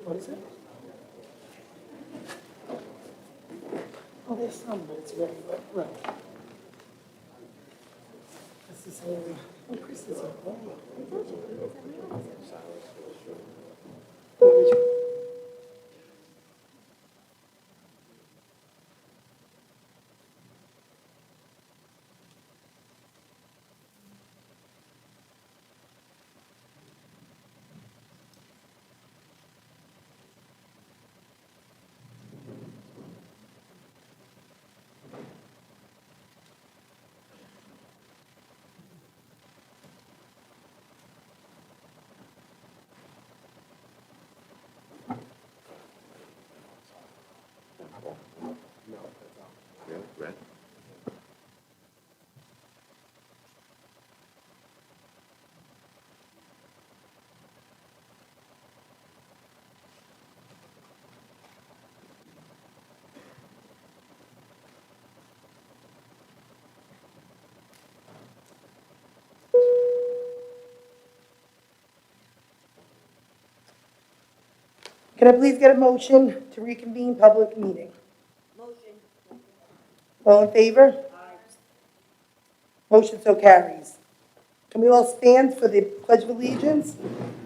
What is it? Oh, there's some, but it's very right. This is oh, Chris is here. Red? Can I please get a motion to reconvene public meeting? Motion. All in favor? Motion so carries. Can we all stand for the Pledge of Allegiance,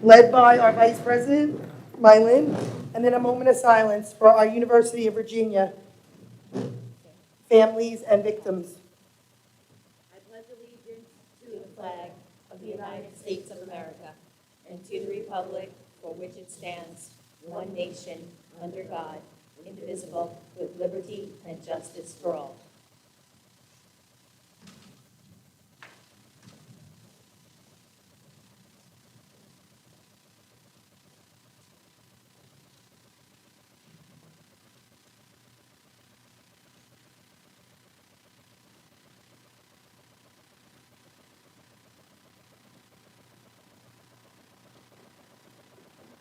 led by our Vice President, Mylin, and then a moment of silence for our University of Virginia families and victims. I pledge allegiance to the flag of the United States of America and to the republic for which it stands, one nation, under God, indivisible, with liberty and justice for all.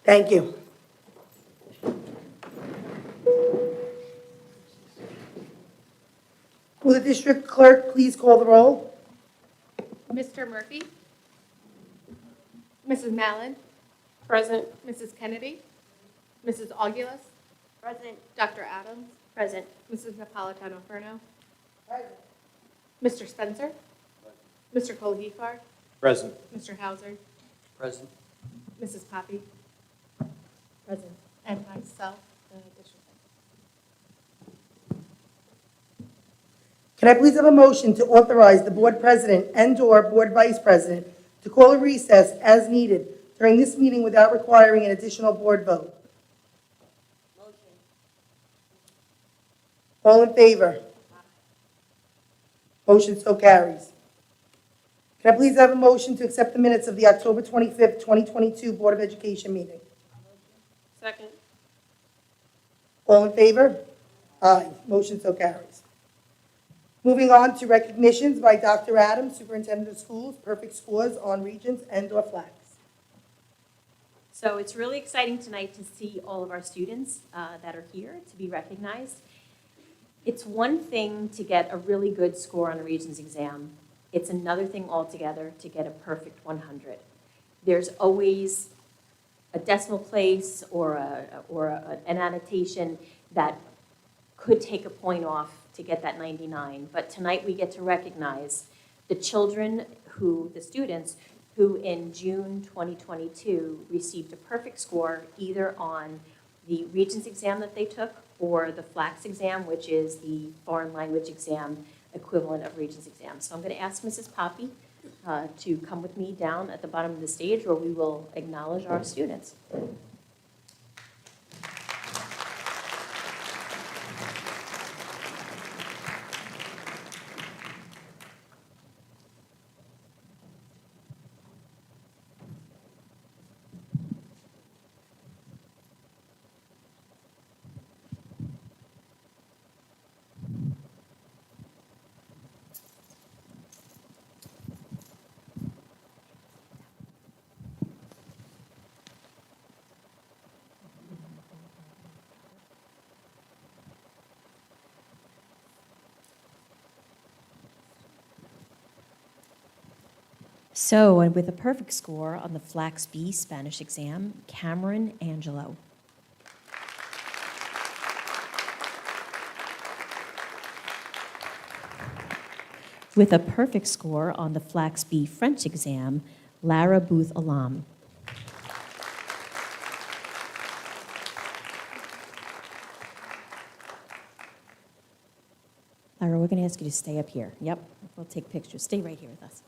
Thank you. Will the district clerk please call the roll? Mr. Murphy? Mrs. Mallon? Present. Mrs. Kennedy? Mrs. Augulus? Present. Dr. Adams? Present. Mrs. Napolitano-Ferno? Mr. Spencer? Mr. Kolhifar? Present. Mr. Hauser? Present. Mrs. Poppy? Present. And myself, the district secretary. Can I please have a motion to authorize the board president and/or board vice president to call a recess as needed during this meeting without requiring an additional board vote? Motion. All in favor? Motion so carries. Can I please have a motion to accept the minutes of the October 25th, 2022 Board of Education meeting? Second. All in favor? Aye. Motion so carries. Moving on to recognitions by Dr. Adams, Superintendent of Schools, perfect scores on Regents and/or flags. So it's really exciting tonight to see all of our students that are here to be recognized. It's one thing to get a really good score on a Regents exam. It's another thing altogether to get a perfect 100. There's always a decimal place or an annotation that could take a point off to get that 99. But tonight we get to recognize the students who in June 2022 received a perfect score either on the Regents exam that they took or the FLAX exam, which is the foreign language exam equivalent of Regents exam. So I'm going to ask Mrs. Poppy to come with me down at the bottom of the stage where we will acknowledge our students. So, and with a perfect score on the Flax B Spanish exam, Cameron Angelo. With a perfect score on the Flax B French exam, Lara Booth Alam. Lara, we're going to ask you to stay up here. Yep, we'll take pictures. Stay right here with us.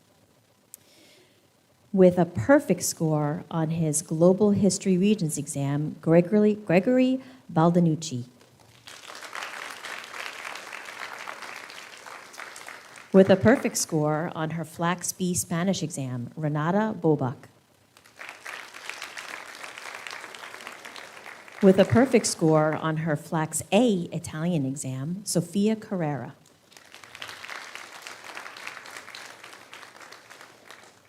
With a perfect score on his Global History Regents exam, Gregory Baldanucci. With a perfect score on her Flax B Spanish exam, Renata Bobak. With a perfect score on her Flax A Italian exam, Sofia Carrera.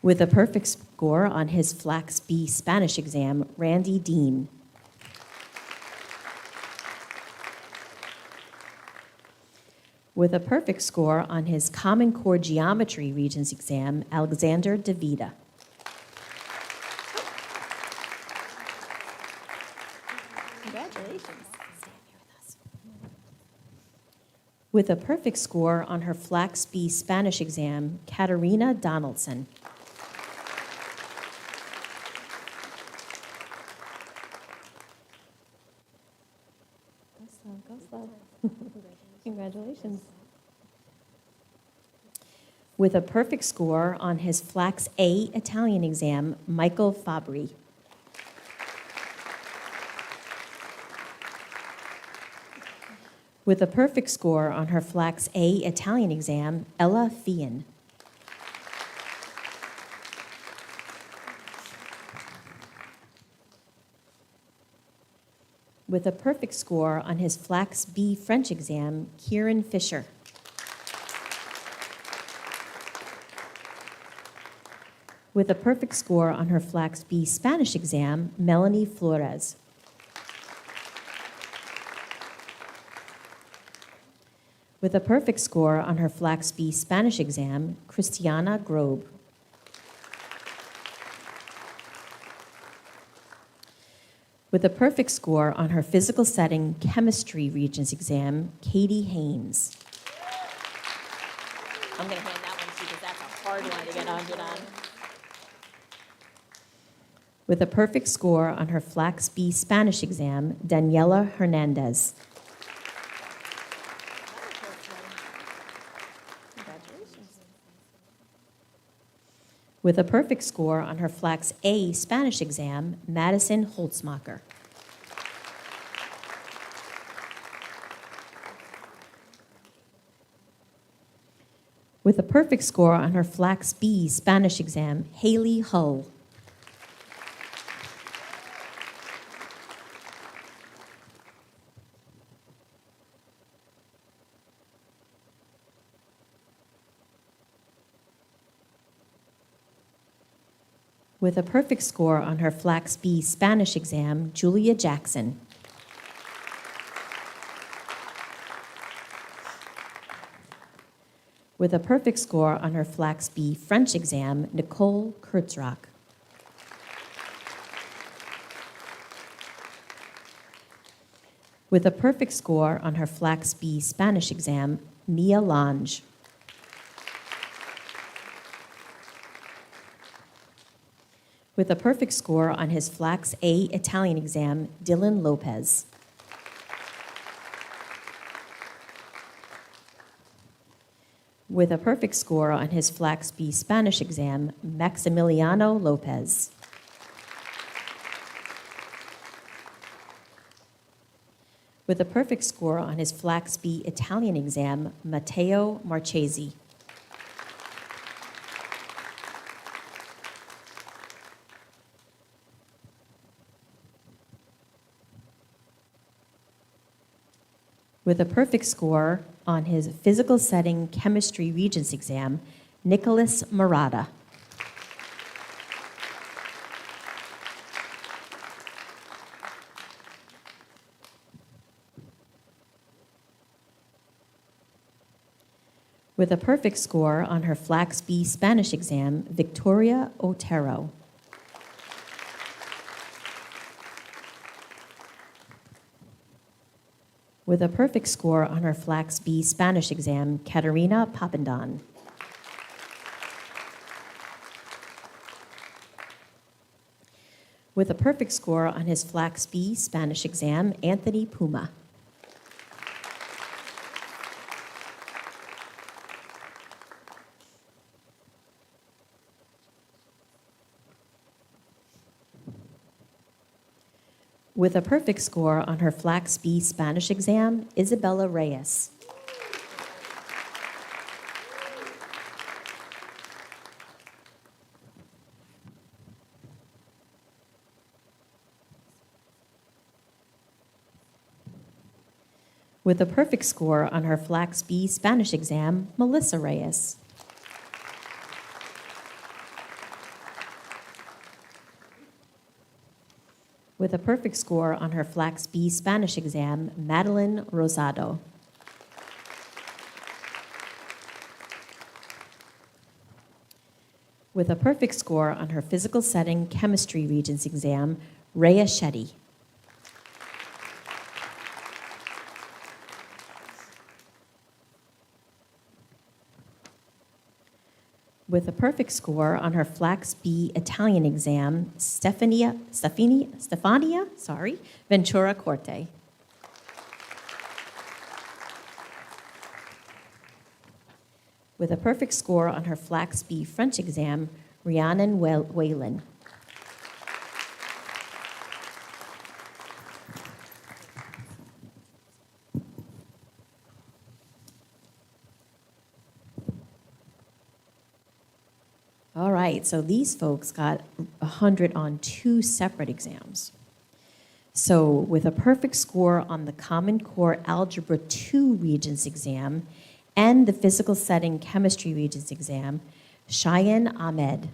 With a perfect score on his Flax B Spanish exam, Randy Dean. With a perfect score on his Common Core Geometry Regents exam, Alexander DeVita. Congratulations. With a perfect score on her Flax B Spanish exam, Katerina Donaldson. Go slow. Congratulations. With a perfect score on his Flax A Italian exam, Michael Fabri. With a perfect score on her Flax A Italian exam, Ella Fian. With a perfect score on his Flax B French exam, Kieran Fisher. With a perfect score on her Flax B Spanish exam, Melanie Flores. With a perfect score on her Flax B Spanish exam, Christiana Grobe. With a perfect score on her physical setting chemistry Regents exam, Katie Haynes. I'm going to hand that one to you because that's a hard one to get 100 on. With a perfect score on her Flax B Spanish exam, Daniela Hernandez. Congratulations. With a perfect score on her Flax A Spanish exam, Madison Holtzmacher. With a perfect score on her Flax B Spanish exam, Haley Hull. With a perfect score on her Flax B Spanish exam, Julia Jackson. With a perfect score on her Flax B French exam, Nicole Kurtzrock. With a perfect score on her Flax B Spanish exam, Mia Lange. With a perfect score on his Flax A Italian exam, Dylan Lopez. With a perfect score on his Flax B Spanish exam, Maximiliano Lopez. With a perfect score on his Flax B Italian exam, Matteo Marchesi. With a perfect score on his physical setting chemistry Regents exam, Nicholas Murata. With a perfect score on her Flax B Spanish exam, Victoria Otero. With a perfect score on her Flax B Spanish exam, Katerina Papandan. With a perfect score on his Flax B Spanish exam, Anthony Puma. With a perfect score on her Flax B Spanish exam, Isabella Reyes. With a perfect score on her Flax B Spanish exam, Melissa Reyes. With a perfect score on her Flax B Spanish exam, Madeline Rosado. With a perfect score on her physical setting chemistry Regents exam, Rhea Shetty. With a perfect score on her Flax B Italian exam, Stefania Ventura Corte. With a perfect score on her Flax B French exam, Rhiannon Whalen. All right, so these folks got 100 on 2 separate exams. So with a perfect score on the Common Core Algebra 2 Regents exam and the Physical Setting Chemistry Regents exam, Cheyenne Ahmed.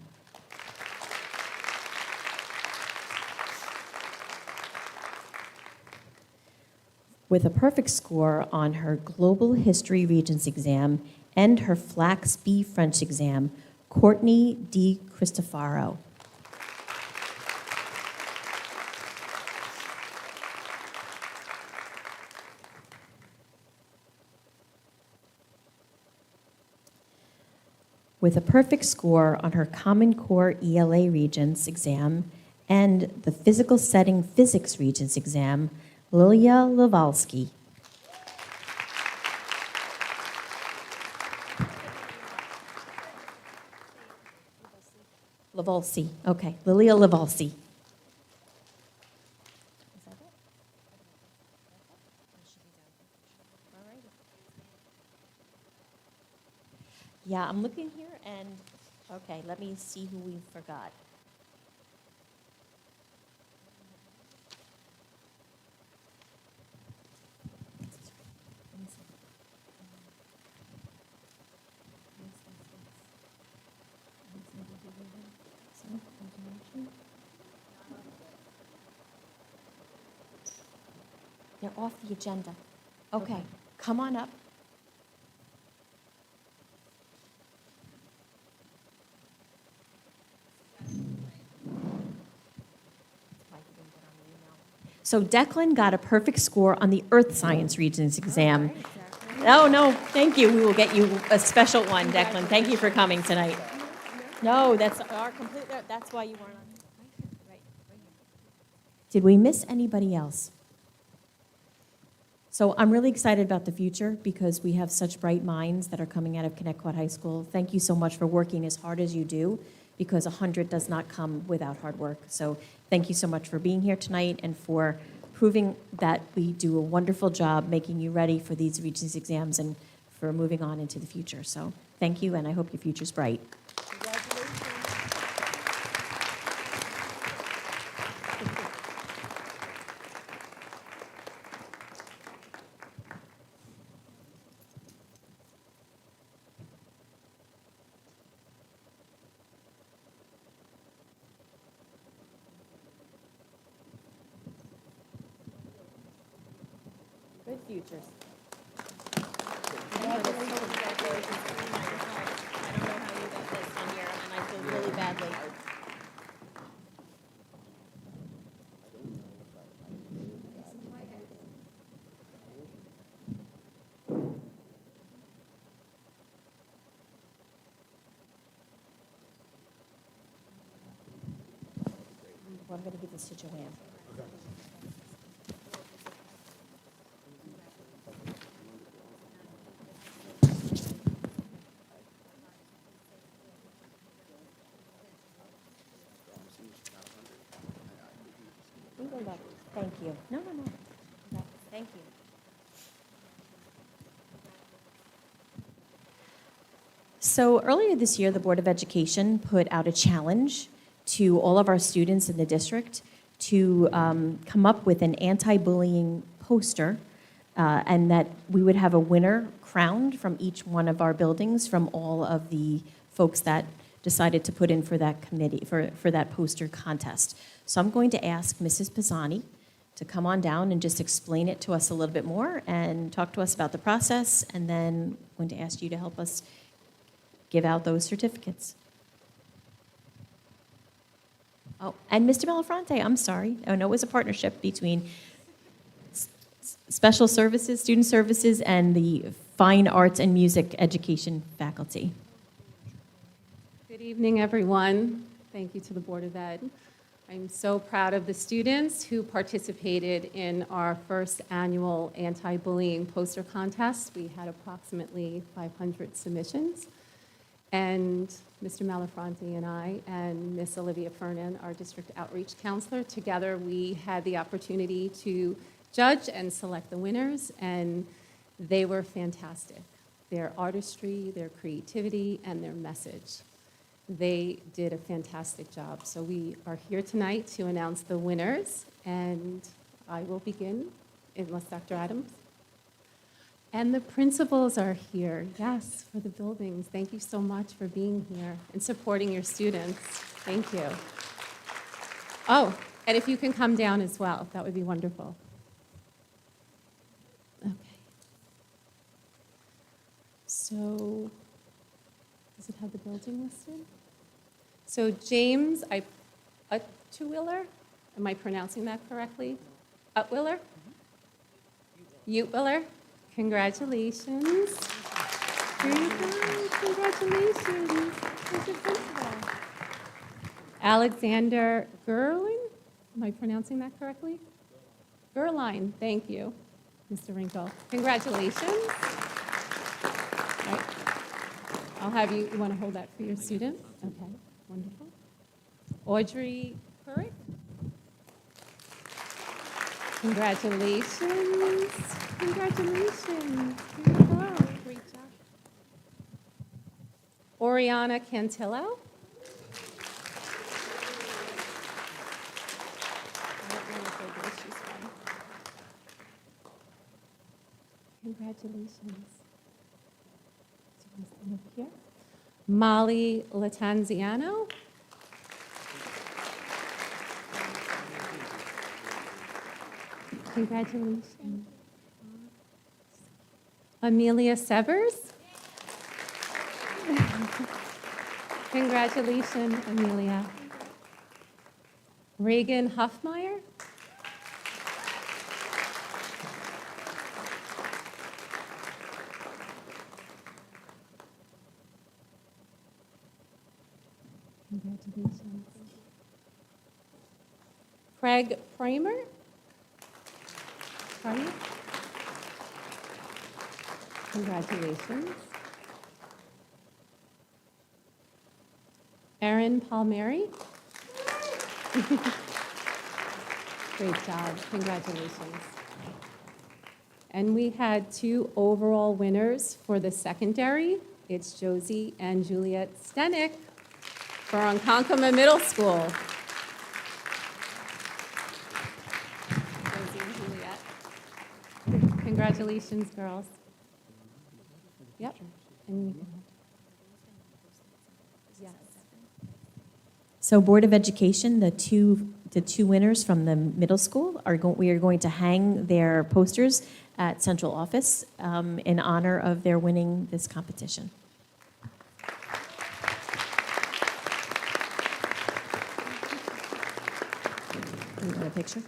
With a perfect score on her Global History Regents exam and her Flax B French exam, Courtney D. Cristofaro. With a perfect score on her Common Core ELA Regents exam and the Physical Setting Physics Regents exam, Lilia Lovalsky. Lavalsi, okay, Lilia Lavalsi. Yeah, I'm looking here and, okay, let me see who we forgot. They're off the agenda. Okay, come on up. So Declan got a perfect score on the Earth Science Regents exam. Oh, no, thank you. We will get you a special one, Declan. Thank you for coming tonight. No, that's why you weren't on. Did we miss anybody else? So I'm really excited about the future because we have such bright minds that are coming out of Connecticut High School. Thank you so much for working as hard as you do, because 100 does not come without hard work. So thank you so much for being here tonight and for proving that we do a wonderful job making you ready for these Regents exams and for moving on into the future. So thank you, and I hope your future's bright. Good futures. Well, I'm going to give this to Joanne. We will look. Thank you. No, no, no. Thank you. So earlier this year, the Board of Education put out a challenge to all of our students in the district to come up with an anti-bullying poster, and that we would have a winner crowned from each one of our buildings from all of the folks that decided to put in for that committee, for that poster contest. So I'm going to ask Mrs. Pisani to come on down and just explain it to us a little bit more and talk to us about the process, and then I'm going to ask you to help us give out those certificates. Oh, and Mr. Malafronte, I'm sorry. Oh, no, it was a partnership between Special Services, Student Services, and the Fine Arts and Music Education faculty. Good evening, everyone. Thank you to the Board of Ed. I'm so proud of the students who participated in our first annual anti-bullying poster contest. We had approximately 500 submissions. And Mr. Malafronte and I and Miss Olivia Fernan, our district outreach counselor, together we had the opportunity to judge and select the winners, and they were fantastic. Their artistry, their creativity, and their message. They did a fantastic job. So we are here tonight to announce the winners, and I will begin, unless Dr. Adams. And the principals are here, yes, for the buildings. Thank you so much for being here and supporting your students. Thank you. Oh, and if you can come down as well, that would be wonderful. Okay. So, does it have the building listed? So James Utwiller, am I pronouncing that correctly? Utwiller? Utwiller? Congratulations. Very good. Congratulations. Who's your principal? Alexander Gerlin? Am I pronouncing that correctly? Gerline. Thank you, Mr. Wrinkle. Congratulations. All right. I'll have you want to hold that for your student? Okay. Wonderful. Audrey Couric? Congratulations. Congratulations. Here you go. Great job. Oriana Cantillo. I don't know where she's from. Congratulations. So I'm gonna stand up here. Molly Latanziano. Congratulations. Amelia Severs. Congratulations, Amelia. Reagan Huffmeyer. Congratulations. Craig Kramer. Pardon? Congratulations. Erin Palmieri. Great job. Congratulations. And we had 2 overall winners for the secondary. It's Josie and Juliet Stenick for Ronkonkoma Middle School. Josie and Juliet. Congratulations, girls. Yep. And you can have- Yes. So Board of Education, the two winners from the middle school, we are going to hang their posters at central office in honor of their winning this competition. You want a picture?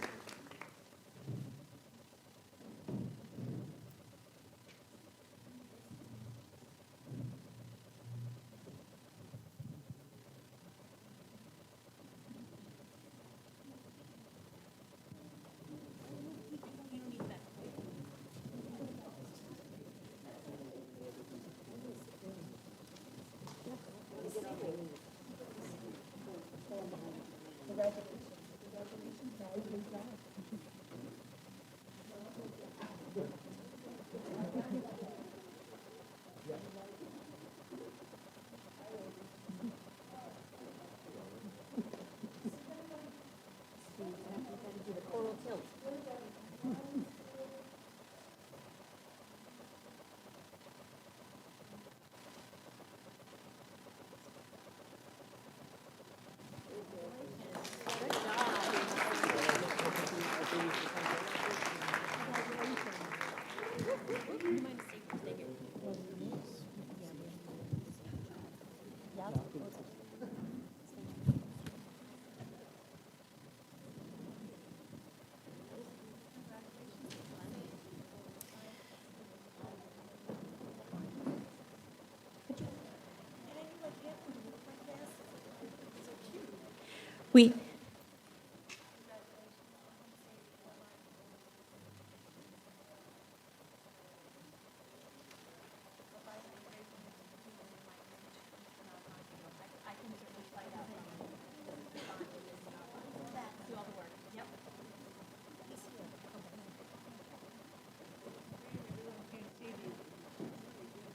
We,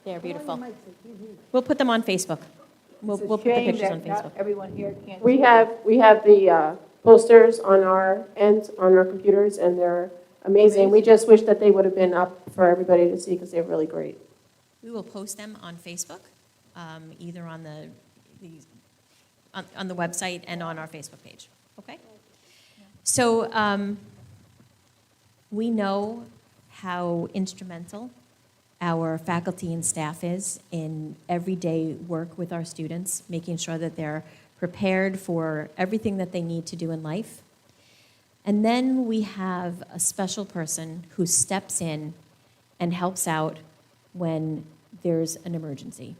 they're beautiful. We'll put them on Facebook. We'll put the pictures on Facebook. Everyone here can't. We have the posters on our end, on our computers, and they're amazing. We just wish that they would have been up for everybody to see because they're really great. We will post them on Facebook, either on on the website and on our Facebook page, okay? So we know how instrumental our faculty and staff is in everyday work with our students, making sure that they're prepared for everything that they need to do in life. And then we have a special person who steps in and helps out when there's an emergency.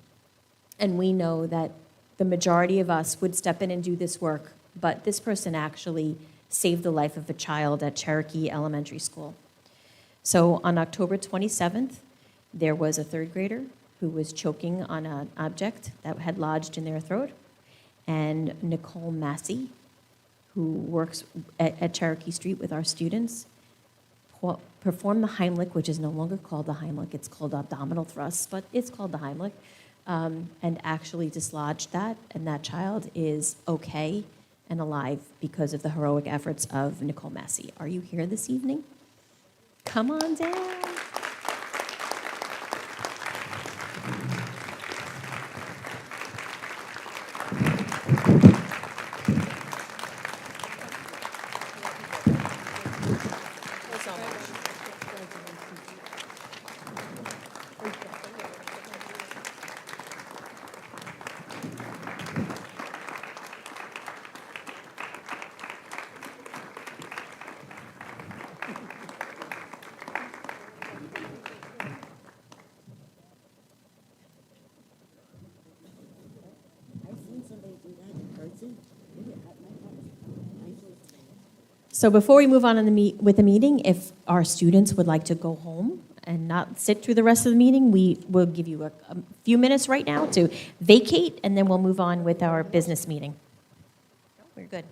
And we know that the majority of us would step in and do this work, but this person actually saved the life of a child at Cherokee Elementary School. So on October 27th, there was a third grader who was choking on an object that had lodged in their throat, and Nicole Massey, who works at Cherokee Street with our students, performed the Heimlich, which is no longer called the Heimlich, it's called abdominal thrusts, but it's called the Heimlich, and actually dislodged that, and that child is okay and alive because of the heroic efforts of Nicole Massey. Are you here this evening? Come on down. So before we move on with the meeting, if our students would like to go home and not sit through the rest of the meeting, we will give you a few minutes right now to vacate, and then we'll move on with our business meeting. We're good.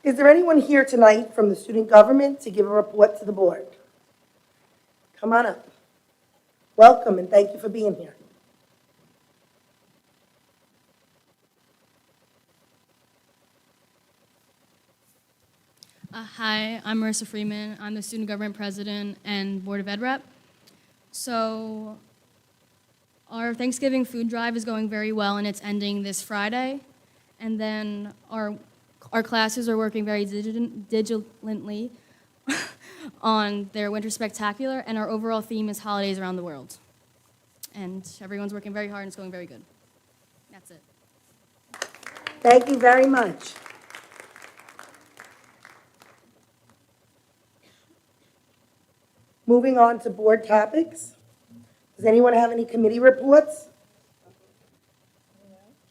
Is there anyone here tonight from the student government to give a report to the board? Come on up. Welcome and thank you for being here. Hi, I'm Marissa Freeman. I'm the Student Government President and Board of Ed Rep. So our Thanksgiving food drive is going very well, and it's ending this Friday. And then our classes are working very diligently on their Winter Spectacular, and our overall theme is Holidays Around the World. And everyone's working very hard, and it's going very good. That's it. Thank you very much. Moving on to board topics. Does anyone have any committee reports?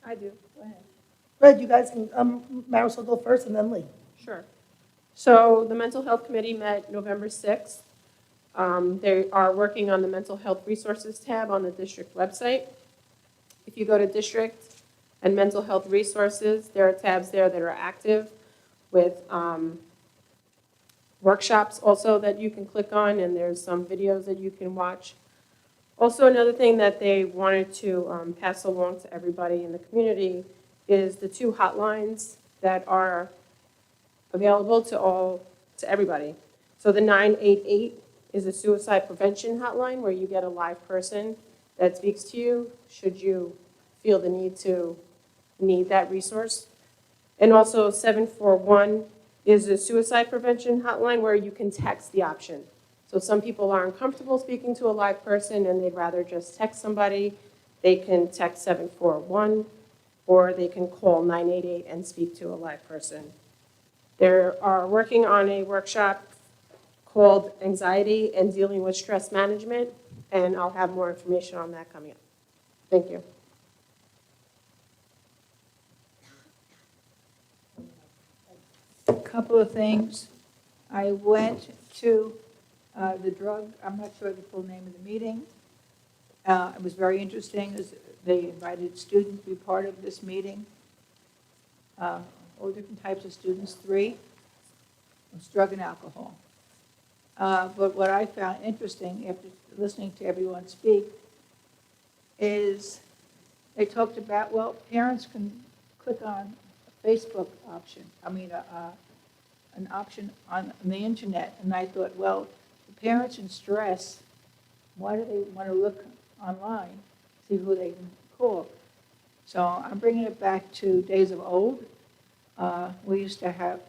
I do. Go ahead. Go ahead, you guys can, Marisol go first and then Lee. Sure. So the Mental Health Committee met November 6th. They are working on the Mental Health Resources tab on the district website. If you go to district and Mental Health Resources, there are tabs there that are active with workshops also that you can click on, and there's some videos that you can watch. Also, another thing that they wanted to pass along to everybody in the community is the 2 hotlines that are available to everybody. So the 988 is a suicide prevention hotline where you get a live person that speaks to you should you feel the need that resource. And also 741 is a suicide prevention hotline where you can text the option. So some people aren't comfortable speaking to a live person and they'd rather just text somebody. They can text 741 or they can call 988 and speak to a live person. They are working on a workshop called Anxiety and Dealing with Stress Management, and I'll have more information on that coming up. Thank you. A couple of things. I went to the drug, I'm not sure the full name of the meeting. It was very interesting. They invited students to be part of this meeting. All different types of students, 3. It's drug and alcohol. But what I found interesting after listening to everyone speak is they talked about, well, parents can click on a Facebook option, an option on the internet. And I thought, well, the parents in stress, why do they want to look online, see who they can call? So I'm bringing it back to days of old. We used to have,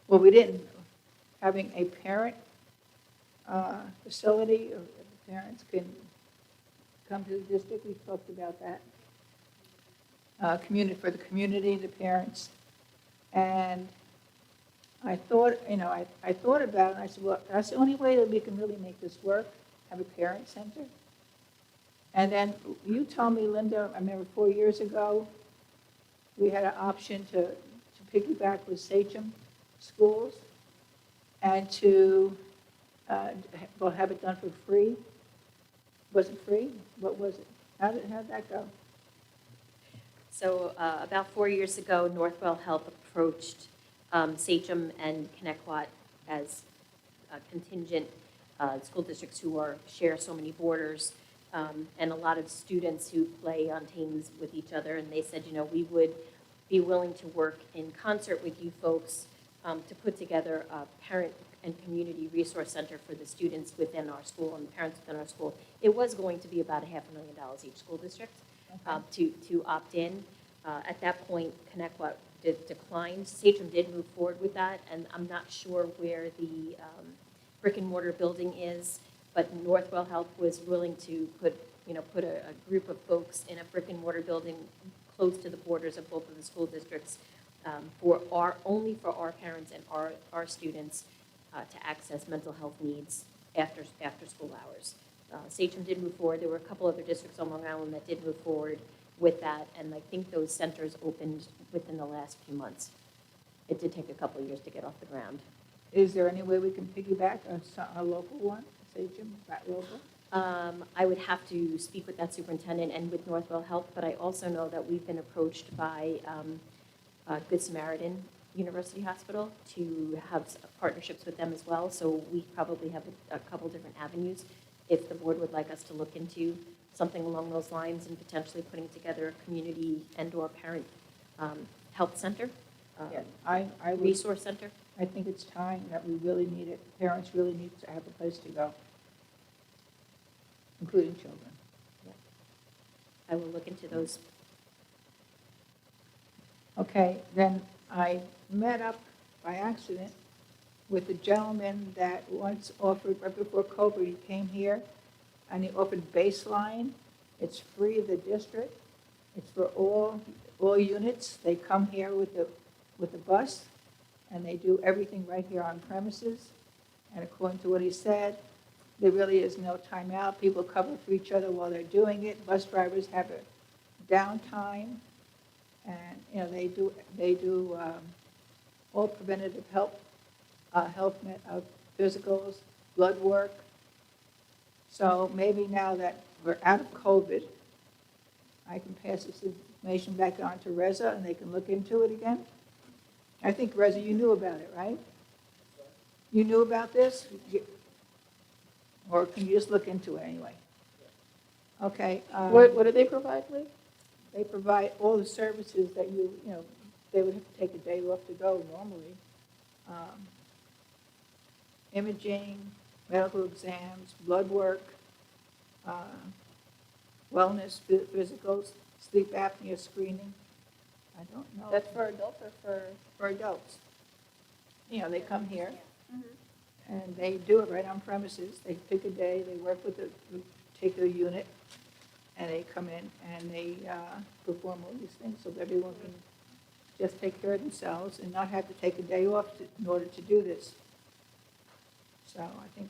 well, we didn't, having a parent facility, or the parents can come to the district. We talked about that. For the community, the parents. And I thought, I thought about it, and I said, well, that's the only way that we can really make this work, have a parent center. And then you told me, Linda, I remember 4 years ago, we had an option to piggyback with Sachem schools and to have it done for free. Was it free? What was it? How did that go? So about 4 years ago, Northwell Health approached Sachem and Connecticut as contingent school districts who share so many borders, and a lot of students who play on teams with each other. And they said, we would be willing to work in concert with you folks to put together a parent and community resource center for the students within our school and the parents within our school. It was going to be about $500,000 each school district to opt in. At that point, Connecticut declined. Sachem did move forward with that, and I'm not sure where the brick and mortar building is, but Northwell Health was willing to put a group of folks in a brick and mortar building close to the borders of both of the school districts only for our parents and our students to access mental health needs after school hours. Sachem did move forward. There were a couple other districts on Long Island that did move forward with that, and I think those centers opened within the last few months. It did take a couple of years to get off the ground. Is there any way we can piggyback a local one, Sachem, that local? I would have to speak with that superintendent and with Northwell Health, but I also know that we've been approached by Good Samaritan University Hospital to have partnerships with them as well. So we probably have a couple different avenues if the board would like us to look into something along those lines and potentially putting together a community and/or parent health center, Yeah, I would, resource center. I think it's time that we really need it. Parents really need to have a place to go, including children. I will look into those. Okay, then I met up by accident with a gentleman that once offered, right before COVID, he came here, and he offered Baseline. It's free of the district. It's for all units. They come here with the bus, and they do everything right here on premises. And according to what he said, there really is no time out. People cover for each other while they're doing it. Bus drivers have a downtime, and they do all preventative health physicals, blood work. So maybe now that we're out of COVID, I can pass this information back on to Reza, and they can look into it again. I think, Reza, you knew about it, right? You knew about this? Or can you just look into it anyway? Okay. What do they provide, Lee? They provide all the services that they would have to take a day off to go normally. Imaging, medical exams, blood work, wellness, physicals, sleep apnea screening. I don't know. That's for adults or For adults. They come here and they do it right on premises. They pick a day, they work with a particular unit, and they come in and they perform all these things so that everyone can just take care of themselves and not have to take a day off in order to do this. So I think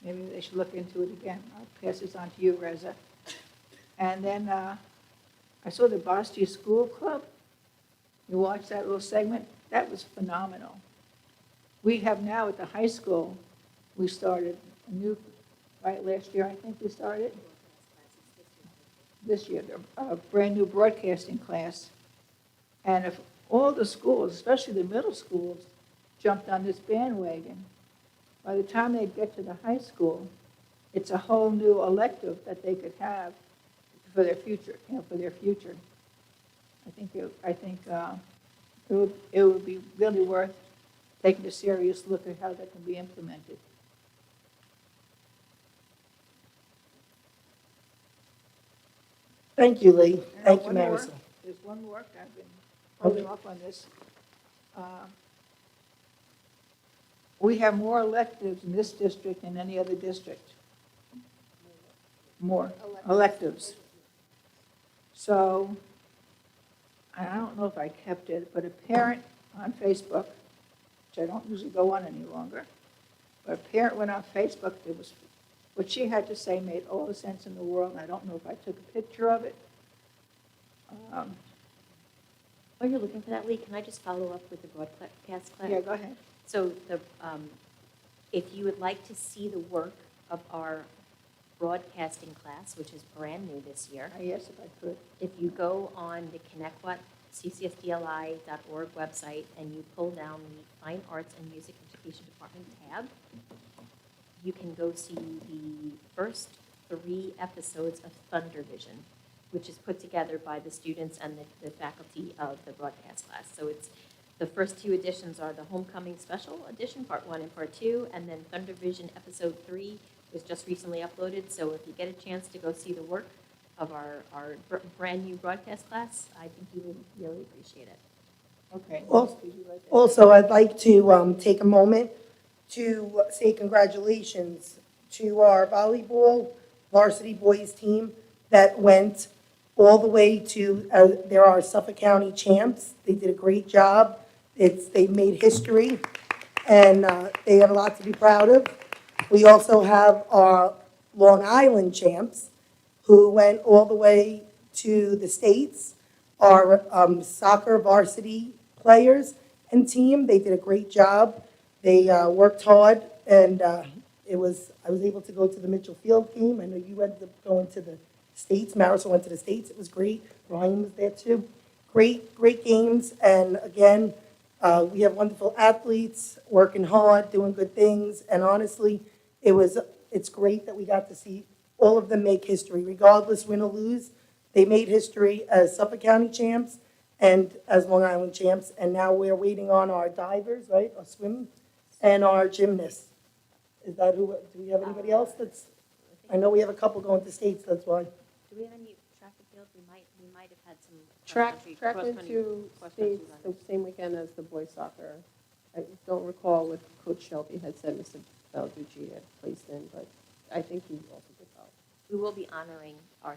maybe they should look into it again. I'll pass this on to you, Reza. And then I saw the Boston School Club. You watched that little segment? That was phenomenal. We have now at the high school, we started a new, right, last year I think we started? This year, a brand-new broadcasting class. And if all the schools, especially the middle schools, jumped on this bandwagon, by the time they get to the high school, it's a whole new elective that they could have for their future, for their future. I think it would be really worth taking a serious look at how that can be implemented. Thank you, Lee. Thank you, One more. Marisol. There's one more. I've been holding Okay. off on this. We have more electives in this district than any other district. More electives. So, I don't know if I kept it, but a parent on Facebook, which I don't usually go on any longer, but a parent went on Facebook, what she had to say made all the sense in the world, and I don't know if I took a picture of it. While you're looking for that, Lee, can I just follow up with the broadcast class? Yeah, go ahead. So if you would like to see the work of our broadcasting class, which is brand new this year, Yes, if I could. if you go on the connectwhat.ccsdli.org website and you pull down the Fine Arts and Music Education Department tab, you can go see the first 3 episodes of Thunder Vision, which is put together by the students and the faculty of the broadcast class. So it's the first 2 editions are the Homecoming Special Edition, Part 1 and Part 2, and then Thunder Vision Episode 3 was just recently uploaded. So if you get a chance to go see the work of our brand new broadcast class, I think you would really appreciate it. Okay. Well, Did you write that? Also, I'd like to take a moment to say congratulations to our volleyball varsity boys team that went all the way to, there are Suffolk County champs. They did a great job. They made history, and they have a lot to be proud of. We also have our Long Island champs who went all the way to the States. Our soccer varsity players and team, they did a great job. They worked hard, and I was able to go to the Mitchell Field game. I know you ended up going to the States. Marisol went to the States. It was great. Ryan was there too. Great games. And again, we have wonderful athletes working hard, doing good things. And honestly, it's great that we got to see all of them make history, regardless win or lose. They made history as Suffolk County champs and as Long Island champs. And now we're waiting on our divers, right? Our swim and our gymnasts. Is that who? Do we have anybody else that's? I know we have a couple going to states. That's why. Do we have any track and field? We might have had some track cross-country into cross-country states the runners. same weekend as the boys soccer. I don't recall what Coach Shelby had said Mr. Balducci had placed in, but I think he also did well. We will be honoring our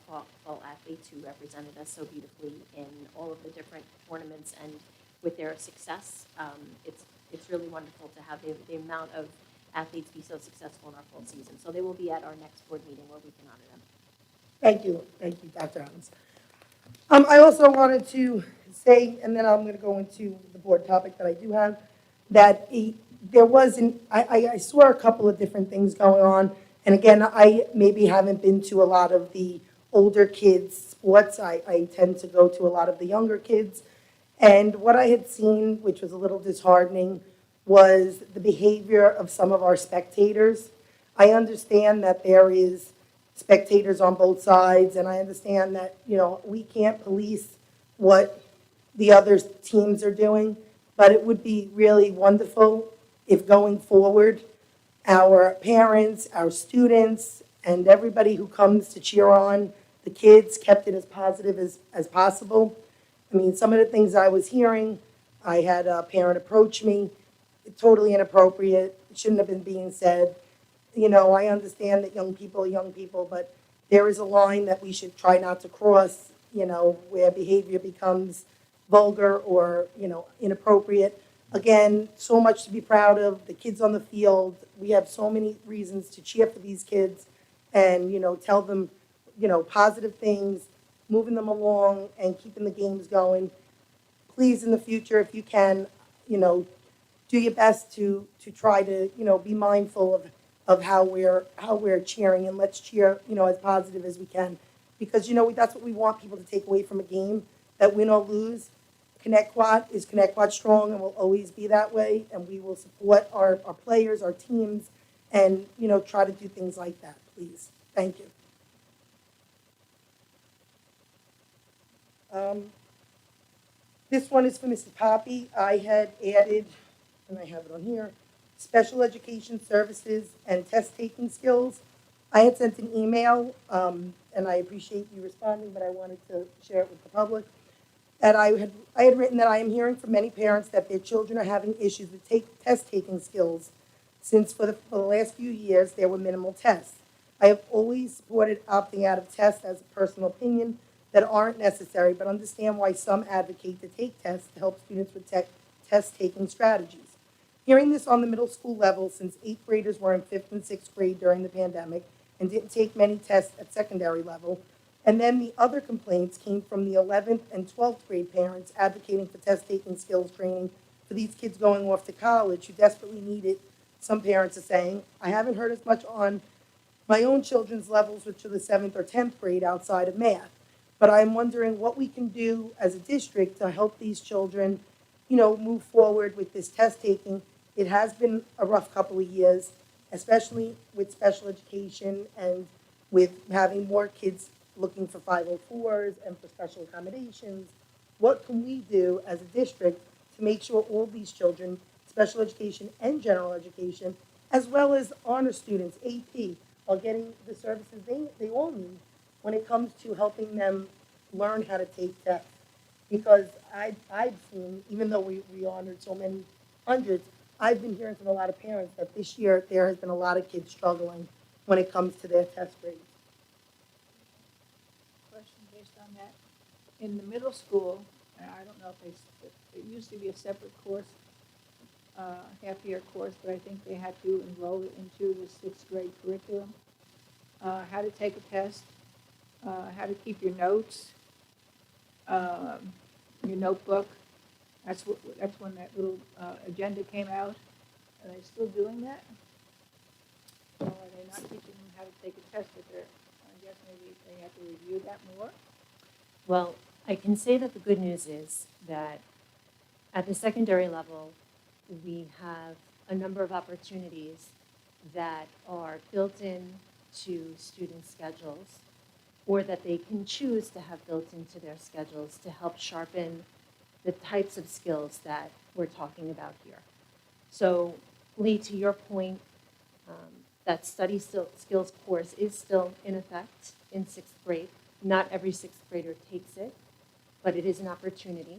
fall athletes who represented us so beautifully in all of the different tournaments, and with their success, it's really wonderful to have the amount of athletes be so successful in our fall season. So they will be at our next board meeting where we can honor them. Thank you, Dr. Adams. I also wanted to say, and then I'm going to go into the board topic that I do have, that there was I saw a couple of different things going on. And again, I maybe haven't been to a lot of the older kids' sports. I tend to go to a lot of the younger kids. And what I had seen, which was a little disheartening, was the behavior of some of our spectators. I understand that there is spectators on both sides, and I understand that, we can't police what the other teams are doing, but it would be really wonderful if going forward, our parents, our students, and everybody who comes to cheer on the kids kept it as positive as possible. I mean, some of the things I was hearing, I had a parent approach me, totally inappropriate, it shouldn't have been being said. I understand that young people are young people, but there is a line that we should try not to cross, where behavior becomes vulgar or, inappropriate. Again, so much to be proud of, the kids on the field, we have so many reasons to cheer for these kids and, tell them, positive things, moving them along and keeping the games going. Please, in the future, if you can, do your best to try to, be mindful of how we're cheering, and let's cheer, as positive as we can. Because, that's what we want people to take away from a game, that win or lose. Connecticut is Connecticut strong and will always be that way, and we will support our players, our teams, and, try to do things like that, please. Thank you. This one is for Mrs. Poppy. I had added, and I have it on here, special education services and test-taking skills. I had sent an email, and I appreciate you responding, but I wanted to share it with the public. And I had written that I am hearing from many parents that their children are having issues with test-taking skills, since for the last few years there were minimal tests. I have always supported opting out of tests as a personal opinion that aren't necessary, but understand why some advocate to take tests to help students with test-taking strategies. Hearing this on the middle school level, since 8th graders were in 5th and 6th grade during the pandemic and didn't take many tests at secondary level, and then the other complaints came from the 11th and 12th grade parents advocating for test-taking skills training for these kids going off to college who desperately need it, some parents are saying. I haven't heard as much on my own children's levels, which are the 7th or 10th grade, outside of math. But I'm wondering what we can do as a district to help these children, move forward with this test-taking. It has been a rough couple of years, especially with special education and with having more kids looking for 504s and for special accommodations. What can we do as a district to make sure all these children, special education and general education, as well as honor students, AP, are getting the services they all need when it comes to helping them learn how to take tests? Because I've seen, even though we honored so many hundreds, I've been hearing from a lot of parents that this year there has been a lot of kids struggling when it comes to their test grades. Question based on that. In the middle school, and I don't know if it used to be a separate course, half-year course, but I think they had to enroll it into the 6th grade curriculum. How to take a test, how to keep your notes, your notebook. That's when that little agenda came out. Are they still doing that? Or are they not teaching them how to take a test? But I guess maybe they have to review that more. Well, I can say that the good news is that at the secondary level, we have a number of opportunities that are built in to student schedules, or that they can choose to have built into their schedules to help sharpen the types of skills that we're talking about here. So, Lee, to your point, that study skills course is still in effect in 6th grade. Not every 6th grader takes it, but it is an opportunity.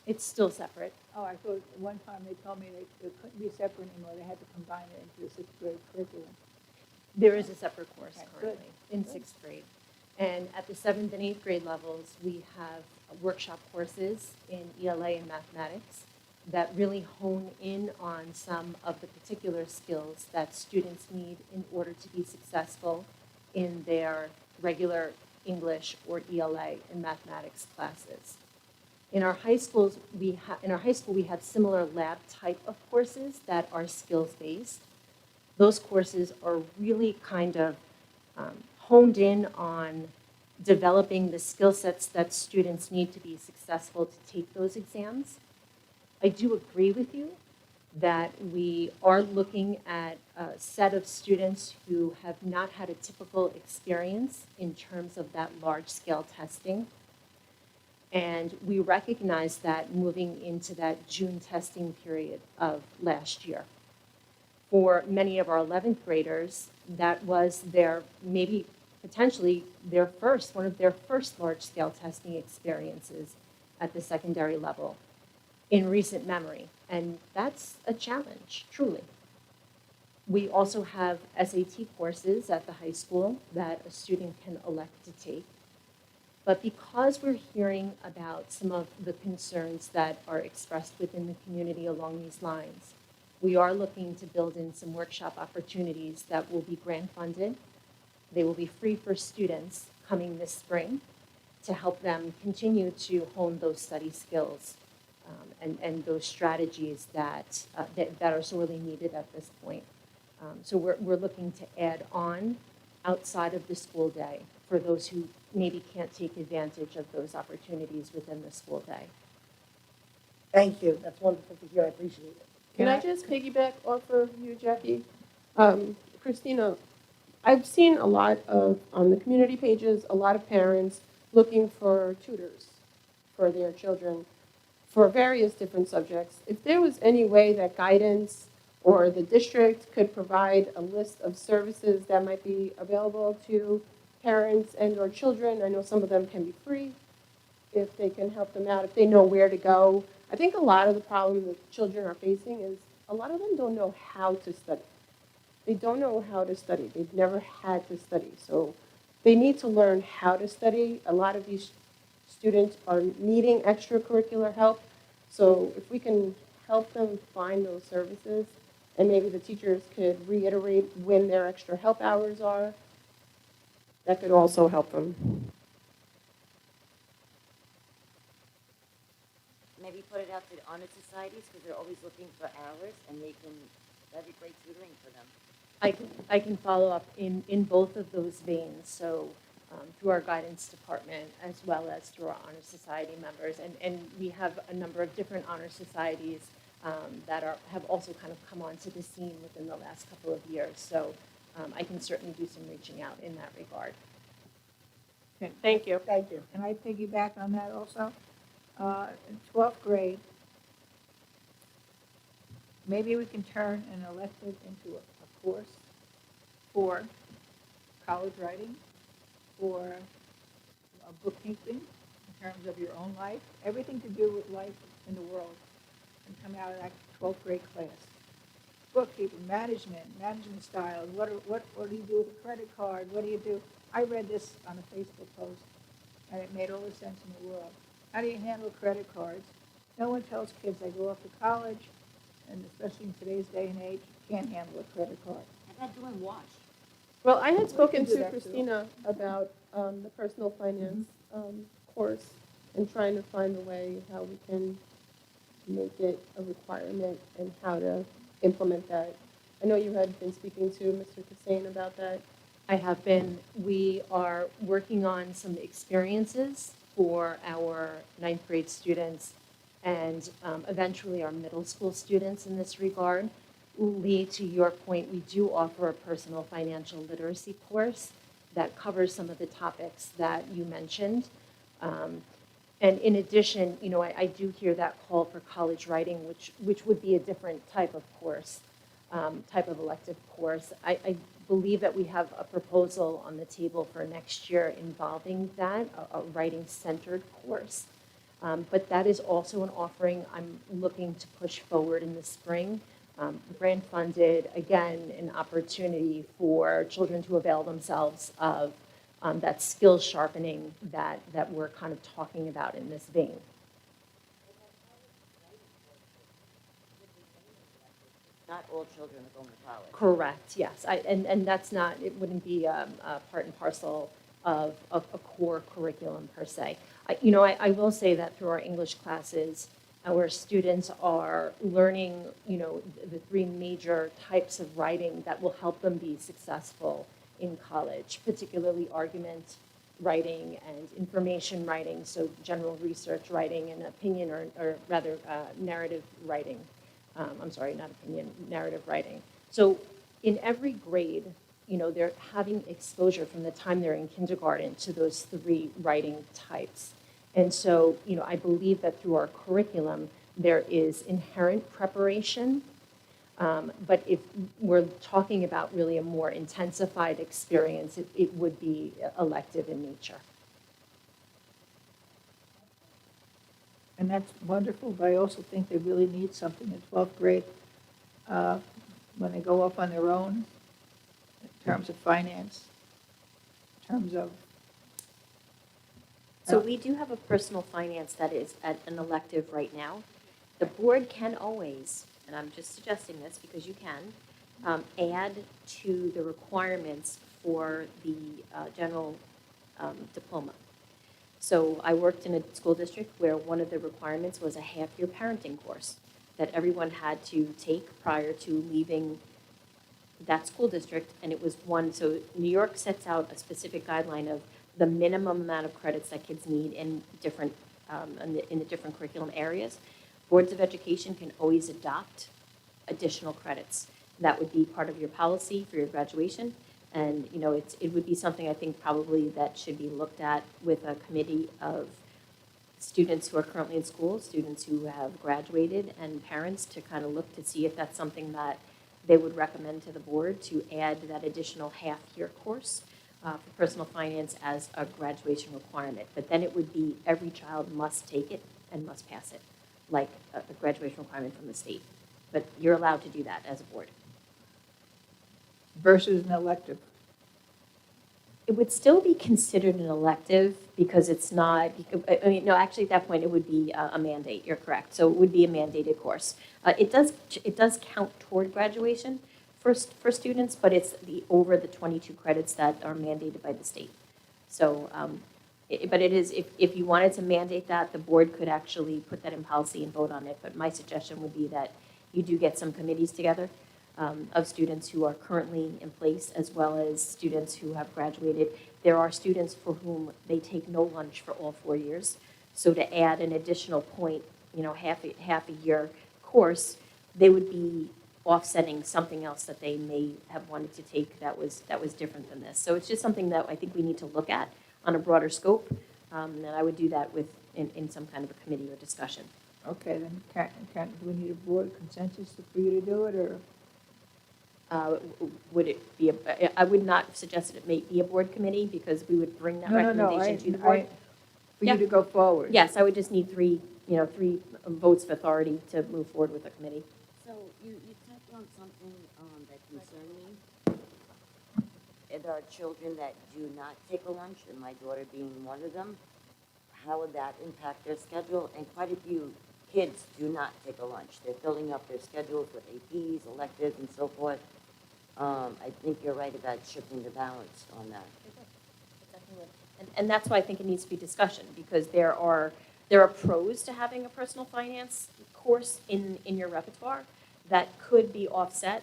It's still separate. Oh, I thought at one time they told me it couldn't be separate anymore. They had to combine it into the 6th grade curriculum. There is a separate course Okay, good. currently in 6th grade. And at the 7th and 8th grade levels, we have workshop courses in ELA and mathematics that really hone in on some of the particular skills that students need in order to be successful in their regular English or ELA and mathematics classes. In our high schools, we have similar lab type of courses that are skills-based. Those courses are really kind of honed in on developing the skill sets that students need to be successful to take those exams. I do agree with you that we are looking at a set of students who have not had a typical experience in terms of that large-scale testing. And we recognize that moving into that June testing period of last year. For many of our 11th graders, that was their, maybe potentially their first, one of their first large-scale testing experiences at the secondary level in recent memory. And that's a challenge, truly. We also have SAT courses at the high school that a student can elect to take. But because we're hearing about some of the concerns that are expressed within the community along these lines, we are looking to build in some workshop opportunities that will be grant funded. They will be free for students coming this spring to help them continue to hone those study skills and those strategies that are sorely needed at this point. So we're looking to add on outside of the school day for those who maybe can't take advantage of those opportunities within the school day. Thank you. That's wonderful to hear. I appreciate it. Can I just piggyback off of you, Jackie? Christina, I've seen a lot of, on the community pages, a lot of parents looking for tutors for their children for various different subjects. If there was any way that guidance or the district could provide a list of services that might be available to parents and or children, I know some of them can be free, if they can help them out, if they know where to go. I think a lot of the problem that children are facing is a lot of them don't know how to study. They don't know how to study. They've never had to study. So they need to learn how to study. A lot of these students are needing extracurricular help. So if we can help them find those services, and maybe the teachers could reiterate when their extra help hours are, that could also help them. Maybe put it out to the honor societies, because they're always looking for hours, and that'd be great tutoring for them. I can follow up in both of those veins, so through our guidance department as well as through our honor society members. And we have a number of different honor societies that have also kind of come onto the scene within the last couple of years. So I can certainly do some reaching out in that regard. Thank you. Thank you. Can I piggyback on that also? In 12th grade, maybe we can turn an elective into a course for college writing, for bookkeeping in terms of your own life, everything to do with life in the world, and come out of that 12th grade class. Bookkeeping, management styles, what do you do with a credit card, what do you do? I read this on a Facebook post, and it made all the sense in the world. How do you handle credit cards? No one tells kids they go off to college, and especially in today's day and age, you can't handle a credit card. How about doing wash? Well, I had spoken do to that too. Christina about the personal finance course and trying to find a way how we can make it a requirement and how to implement that. I know you had been speaking to Mr. Kassane about that. I have been. We are working on some experiences for our 9th grade students and eventually our middle school students in this regard. Lee, to your point, we do offer a personal financial literacy course that covers some of the topics that you mentioned. And in addition, you know, I do hear that call for college writing, which would be a different type of course, type of elective course. I believe that we have a proposal on the table for next year involving that, a writing-centered course. But that is also an offering I'm looking to push forward in the spring. Grant funded, again, an opportunity for children to avail themselves of that skill sharpening that we're kind of talking about in this vein. Not all children are going to college. Correct, yes. And that's not, it wouldn't be a part and parcel of a core curriculum per se. I will say that through our English classes, our students are learning, the 3 major types of writing that will help them be successful in college, particularly argument, writing and information writing, so general research writing and opinion, or rather narrative writing. I'm sorry, not opinion, narrative writing. So in every grade, you know, they're having exposure from the time they're in kindergarten to those three writing types. And so, you know, I believe that through our curriculum, there is inherent preparation. But if we're talking about really a more intensified experience, it would be elective in nature. And that's wonderful, but I also think they really need something in 12th grade when they go off on their own in terms of finance, in terms of. So we do have a personal finance that is at an elective right now. The board can always, and I'm just suggesting this because you can, add to the requirements for the general diploma. So I worked in a school district where one of the requirements was a half-year parenting course that everyone had to take prior to leaving that school district, and it was one, so New York sets out a specific guideline of the minimum amount of credits that kids need in different, in the different curriculum areas. Boards of education can always adopt additional credits. That would be part of your policy for your graduation. And, you know, it would be something I think probably that should be looked at with a committee of students who are currently in school, students who have graduated, and parents to kind of look to see if that's something that they would recommend to the board to add that additional half-year course for personal finance as a graduation requirement. But then it would be every child must take it and must pass it, like a graduation requirement from the state. But you're allowed to do that as a board. Versus an elective. It would still be considered an elective because it's not, I mean, no, actually at that point it would be a mandate, you're correct. So it would be a mandated course. It does count toward graduation for students, but it's over the 22 credits that are mandated by the state. So, but it is, if you wanted to mandate that, the board could actually put that in policy and vote on it. But my suggestion would be that you do get some committees together of students who are currently in place, as well as students who have graduated. There are students for whom they take no lunch for all 4 years. So to add an additional point, you know, half a year course, they would be offsetting something else that they may have wanted to take that was different than this. So it's just something that I think we need to look at on a broader scope, and I would do that in some kind of a committee or discussion. Okay, then do we need a board consensus for you to do it, or? Would it be, I would not suggest that it may be a board committee because we would bring that recommendation to the board. For you to go forward? Yes, I would just need three votes of authority to move forward with the committee. So you touched on something that concerned me. There are children that do not take a lunch, and my daughter being one of them. How would that impact their schedule? And quite a few kids do not take a lunch. They're filling up their schedules with APs, electives, and so forth. I think you're right about shifting the balance on that. And that's why I think it needs to be discussion, because there are pros to having a personal finance course in your repertoire that could be offset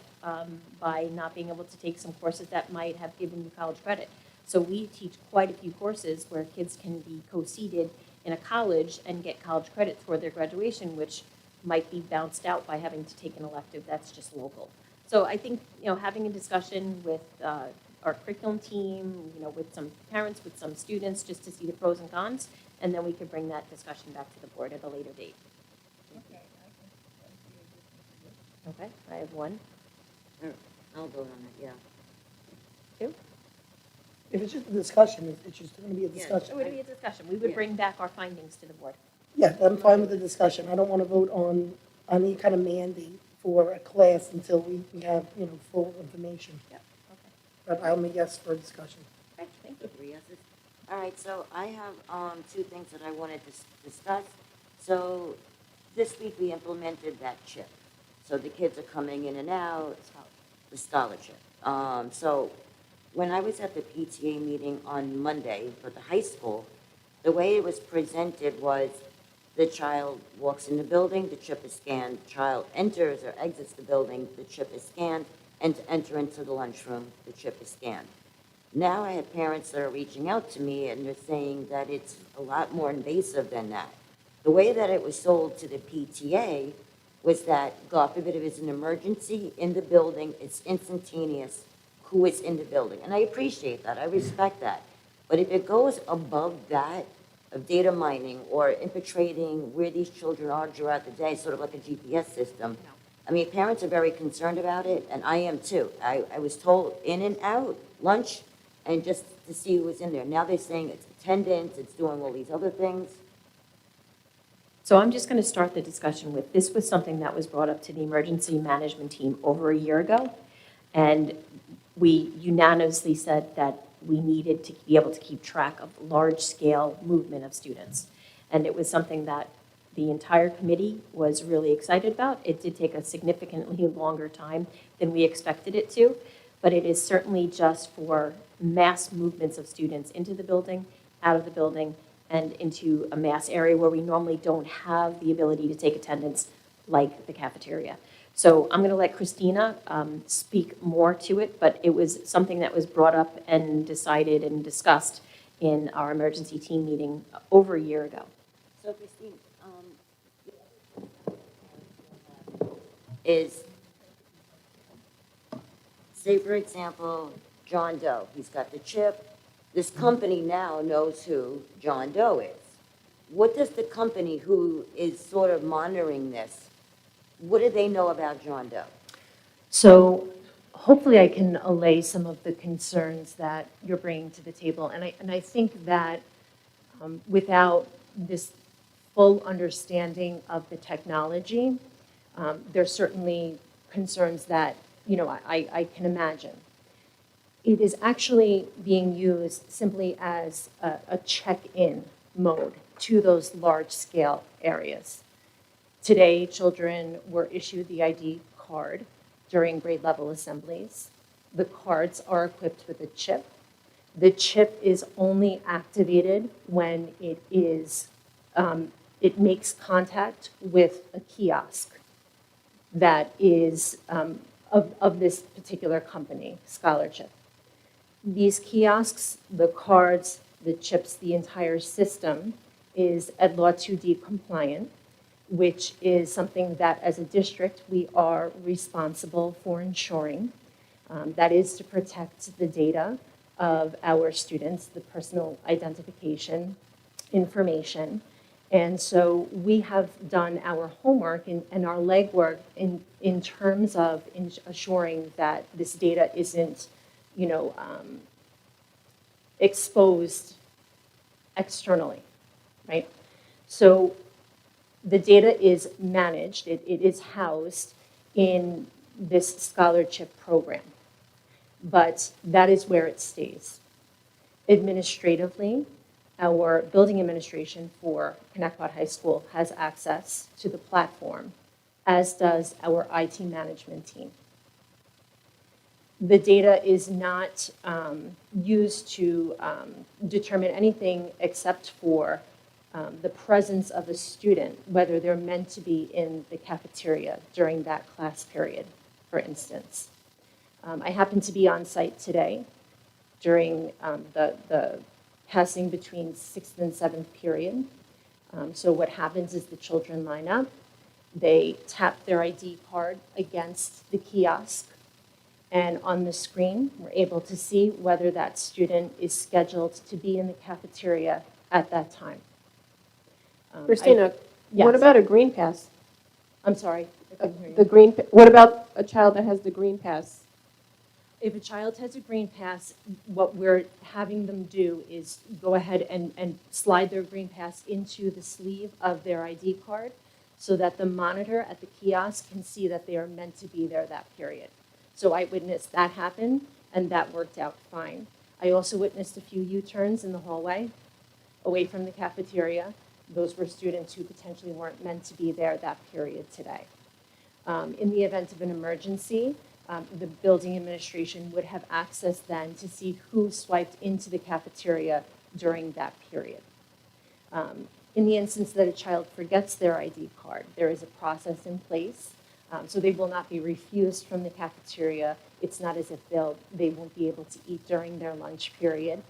by not being able to take some courses that might have given you college credit. So we teach quite a few courses where kids can be co-seated in a college and get college credit toward their graduation, which might be bounced out by having to take an elective that's just local. So I think, having a discussion with our curriculum team, with some parents, with some students, just to see the pros and cons, and then we could bring that discussion back to the board at a later date. Okay, I have one. I'll vote on it, yeah. Two? If it's just a discussion, it's just going to be a It discussion. would be a discussion. We would bring back our findings to the board. Yeah, I'm fine with the discussion. I don't want to vote on any kind of mandate for a class until we have, full information. Yeah, okay. But I'm a yes for discussion. Great, thank you. 3 yeses. All right, so I have two things that I wanted to discuss. So this week we implemented that chip. So the kids are coming in and out, the scholarship. So when I was at the PTA meeting on Monday for the high school, the way it was presented was the child walks in the building, the chip is scanned, the child enters or exits the building, the chip is scanned, and to enter into the lunchroom, the chip is scanned. Now I have parents that are reaching out to me and they're saying that it's a lot more invasive than that. The way that it was sold to the PTA was that, God forbid, if it's an emergency in the building, it's instantaneous who is in the building. And I appreciate that, I respect that. But if it goes above that of data mining or infiltrating where these children are throughout the day, sort of like a GPS system, I mean, parents are very concerned about it, and I am too. I was told in and out, lunch, and just to see who was in there. Now they're saying it's attendance, it's doing all these other things. So I'm just going to start the discussion with, this was something that was brought up to the emergency management team over a year ago. And we unanimously said that we needed to be able to keep track of large-scale movement of students. And it was something that the entire committee was really excited about. It did take a significantly longer time than we expected it to, but it is certainly just for mass movements of students into the building, out of the building, and into a mass area where we normally don't have the ability to take attendance like the cafeteria. So I'm going to let Christina speak more to it, but it was something that was brought up and decided and discussed in our emergency team meeting over a year ago. So Christine, is, say for example, John Doe, he's got the chip. This company now knows who John Doe is. What does the company who is sort of monitoring this, what do they know about John Doe? So hopefully I can allay some of the concerns that you're bringing to the table. And I think that without this full understanding of the technology, there's certainly concerns that, I can imagine. It is actually being used simply as a check-in mode to those large-scale areas. Today, children were issued the ID card during grade level assemblies. The cards are equipped with a chip. The chip is only activated when it makes contact with a kiosk that is of this particular company, Scholarship. These kiosks, the cards, the chips, the entire system is EdLaw 2D compliant, which is something that as a district we are responsible for ensuring. That is to protect the data of our students, the personal identification information. And so we have done our homework and our legwork in terms of assuring that this data isn't, exposed externally, right? So the data is managed, it is housed in this scholarship program, but that is where it stays. Administratively, our building administration for Connecticut High School has access to the platform, as does our IT management team. The data is not used to determine anything except for the presence of a student, whether they're meant to be in the cafeteria during that class period, for instance. I happened to be on site today during the passing between 6th and 7th period. So what happens is the children line up, they tap their ID card against the kiosk, and on the screen, we're able to see whether that student is scheduled to be in the cafeteria at that time. Christina, what yes. about a green pass? I'm sorry, I couldn't hear you. What about a child that has the green pass? If a child has a green pass, what we're having them do is go ahead and slide their green pass into the sleeve of their ID card so that the monitor at the kiosk can see that they are meant to be there that period. So I witnessed that happen, and that worked out fine. I also witnessed a few U-turns in the hallway away from the cafeteria. Those were students who potentially weren't meant to be there that period today. In the event of an emergency, the building administration would have access then to see who swiped into the cafeteria during that period. In the instance that a child forgets their ID card, there is a process in place So they will not be refused from the cafeteria. It's not as if they won't be able to eat during their lunch period.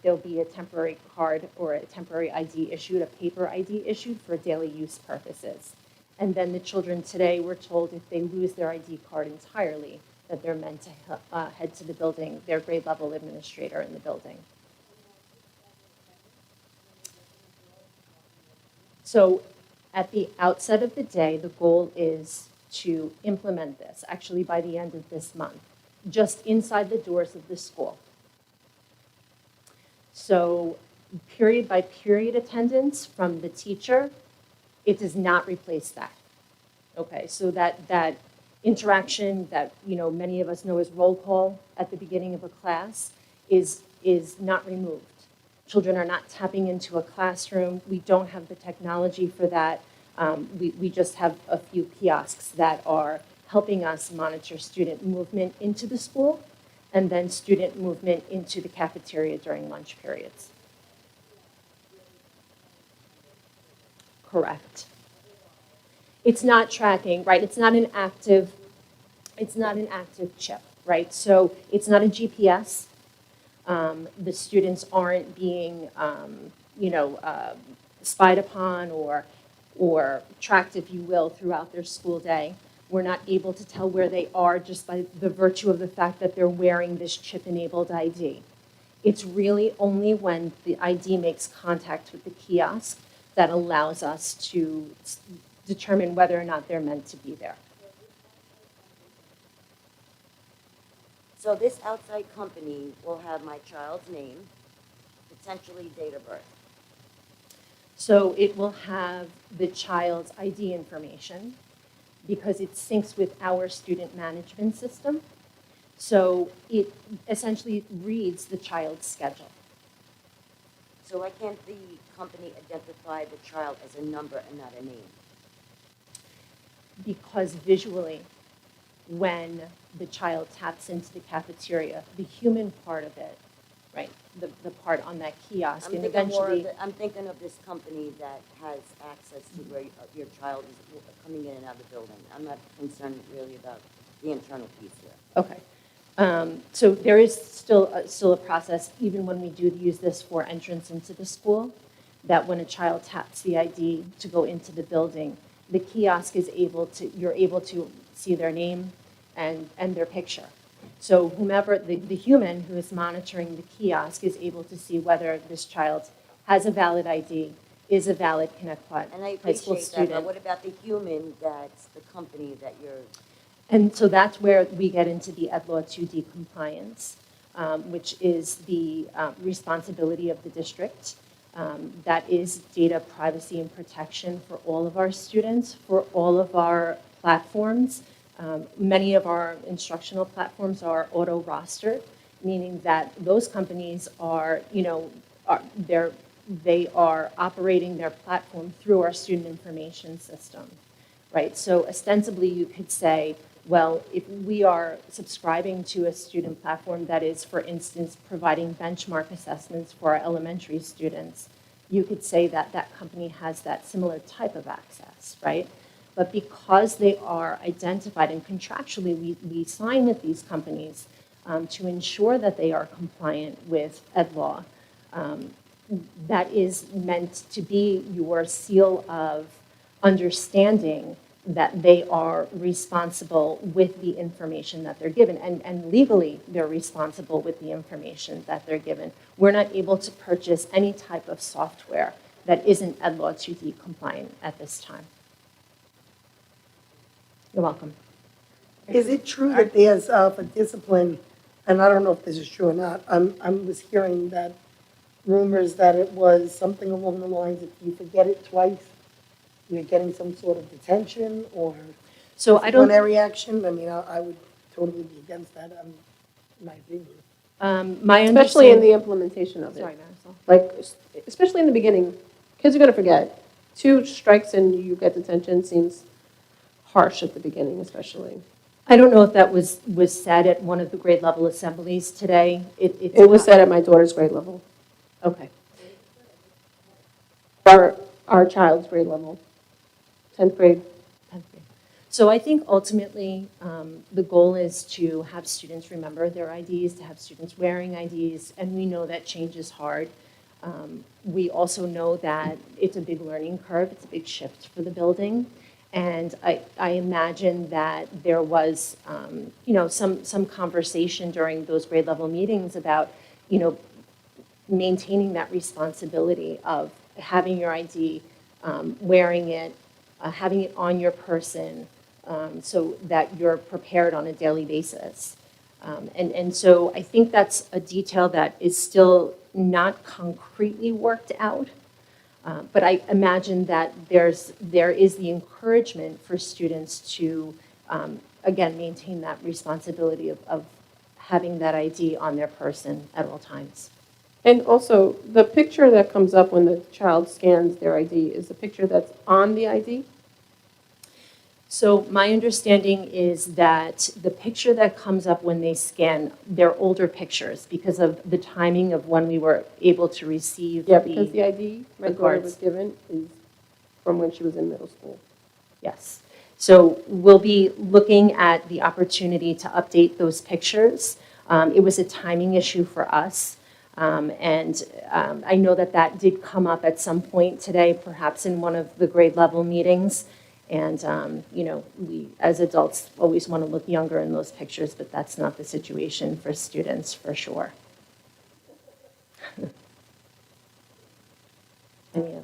There'll be a temporary card or a temporary ID issued, a paper ID issued for daily use purposes. And then the children today were told if they lose their ID card entirely, that they're meant to head to the building, their grade level administrator in the building. So at the outset of the day, the goal is to implement this, actually by the end of this month, just inside the doors of the school. So period by period attendance from the teacher, it does not replace that. Okay, so that interaction that many of us know as roll call at the beginning of a class is not removed. Children are not tapping into a classroom. We don't have the technology for that. We just have a few kiosks that are helping us monitor student movement into the school and then student movement into the cafeteria during lunch periods. Correct. It's not tracking, right? It's not an active chip, right? So it's not a GPS. The students aren't being, spied upon or tracked, if you will, throughout their school day. We're not able to tell where they are just by the virtue of the fact that they're wearing this chip-enabled ID. It's really only when the ID makes contact with the kiosk that allows us to determine whether or not they're meant to be there. So this outside company will have my child's name, potentially date of birth. So it will have the child's ID information because it syncs with our student management system. So it essentially reads the child's schedule. So why can't the company identify the child as a number and not a name? Because visually, when the child taps into the cafeteria, the human part of it, right, the part on that kiosk, and eventually... I'm thinking of this company that has access to where your child is coming in and out of the building. I'm not concerned really about the internal piece here. Okay. So there is still a process, even when we do use this for entrance into the school, that when a child taps the ID to go into the building, the kiosk is you're able to see their name and their picture. So whomever, the human who is monitoring the kiosk is able to see whether this child has a valid ID, is a valid Connect High And I School appreciate that, student. but what about the human that's the company that you're... And so that's where we get into the Ed Law 2D compliance, which is the responsibility of the district. That is data privacy and protection for all of our students, for all of our platforms. Many of our instructional platforms are auto-rostered, meaning that those companies are, they are operating their platform through our student information system, right? So ostensibly you could say, well, if we are subscribing to a student platform that is, for instance, providing benchmark assessments for our elementary students, you could say that that company has that similar type of access, right? But because they are identified and contractually we sign with these companies to ensure that they are compliant with Ed Law, that is meant to be your seal of understanding that they are responsible with the information that they're given. And legally, they're responsible with the information that they're given. We're not able to purchase any type of software that isn't Ed Law 2D compliant at this time. You're welcome. Is it true that there's, for discipline, and I don't know if this is true or not, I was hearing that rumors that it was something along the lines, if you forget it twice, you're getting some sort of detention or So I don't, disciplinary action? I mean, I would totally be against that, in my opinion. my Especially in the understanding. implementation of it. Sorry, Marisol. Like, especially in the beginning, kids are going to forget. 2 strikes and you get detention seems harsh at the beginning, especially. I don't know if that was said at one of the grade level assemblies today. It was said at my daughter's grade level, Okay. our child's grade level, 10th grade. 10th grade. So I think ultimately, the goal is to have students remember their IDs, to have students wearing IDs, and we know that change is hard. We also know that it's a big learning curve, it's a big shift for the building. And I imagine that there was, some conversation during those grade level meetings about, maintaining that responsibility of having your ID, wearing it, having it on your person, so that you're prepared on a daily basis. And so I think that's a detail that is still not concretely worked out. But I imagine that there is the encouragement for students to, again, maintain that responsibility of having that ID on their person at all times. And also, the picture that comes up when the child scans their ID is the picture that's on the ID? So my understanding is that the picture that comes up when they scan, they're older pictures because of the timing of when we were able to receive Yeah, because the ID my the daughter cards. was given is from when she was in middle school. Yes. So we'll be looking at the opportunity to update those pictures. It was a timing issue for us. And I know that did come up at some point today, perhaps in one of the grade level meetings. And, we, as adults, always want to look younger in those pictures, but that's not the situation for students, for sure. Any other?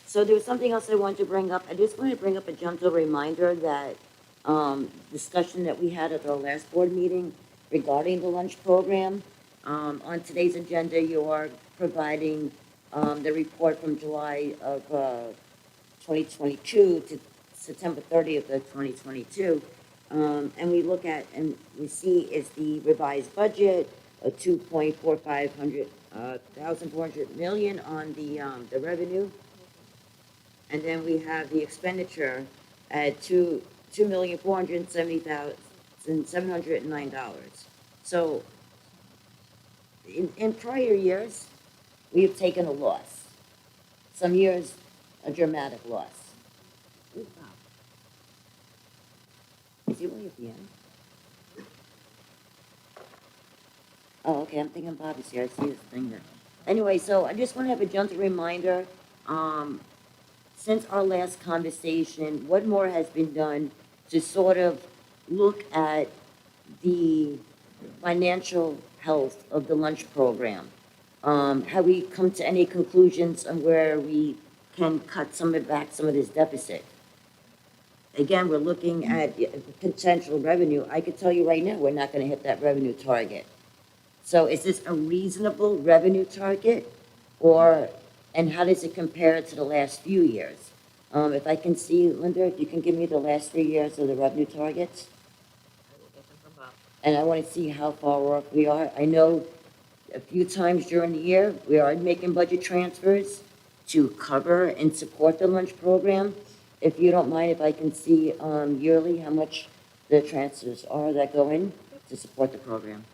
So there was something else I wanted to bring up. I just wanted to bring up a gentle reminder that discussion that we had at our last board meeting regarding the lunch program. On today's agenda, you are providing the report from July of 2022 to September 30th of 2022. And we look at, and we see is the revised budget of 2.400 million on the revenue. And then we have the expenditure at $2,470,709. So in prior years, we have taken a loss. Some years, a dramatic loss. Ooh, wow. Is he really at the end? Oh, okay, I'm thinking Bob is here. I see his thing there. Anyway, so I just want to have a gentle reminder, since our last conversation, what more has been done to sort of look at the financial health of the lunch program? Have we come to any conclusions on where we can cut some of this deficit? Again, we're looking at potential revenue. I could tell you right now, we're not going to hit that revenue target. So is this a reasonable revenue target, and how does it compare to the last few years? If I can see, Linda, if you can give me the last 3 years of the revenue targets? And I want to see how far off we are. I know a few times during the year, we are making budget transfers to cover and support the lunch program. If you don't mind, if I can see yearly how much the transfers are that go in to support the program.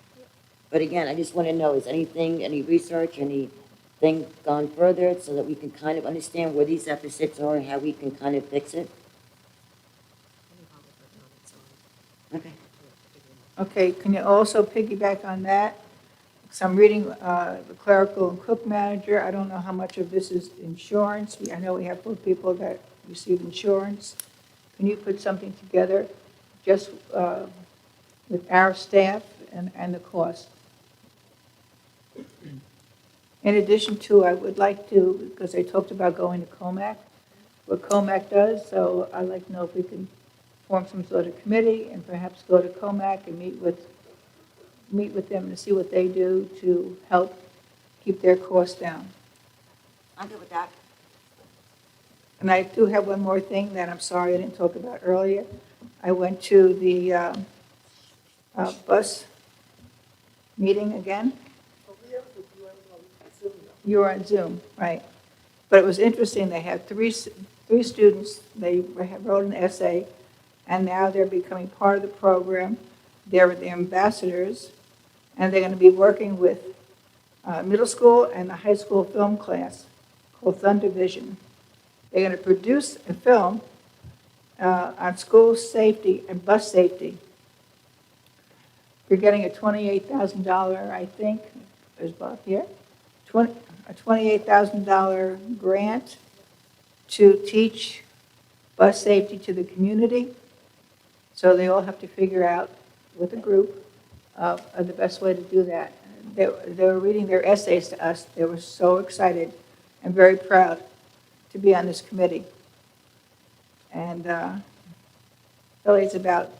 But again, I just want to know, is anything, any research, anything gone further so that we can kind of understand where these deficits are and how we can kind of fix it? Okay. Okay, can you also piggyback on that? So I'm reading the clerical and cook manager. I don't know how much of this is insurance. I know we have 4 people that receive insurance. Can you put something together just with our staff and the cost? In addition to, I would like to, because they talked about going to COMAC, what COMAC does, so I'd like to know if we can form some sort of committee and perhaps go to COMAC and meet with them to see what they do to help keep their costs down. I'm good with that. And I do have one more thing that I'm sorry I didn't talk about earlier. I went to the bus meeting again. You were on Zoom, right. But it was interesting, they had three students, they wrote an essay, and now they're becoming part of the program. They're the ambassadors, and they're going to be working with middle school and the high school film class called Thunder Vision. They're going to produce a film on school safety and bus safety. You're getting a $28,000, I think, is Bob here? A $28,000 grant to teach bus safety to the community. So they all have to figure out with a group the best way to do that. They were reading their essays to us. They were so excited and very proud to be on this committee. And really it's about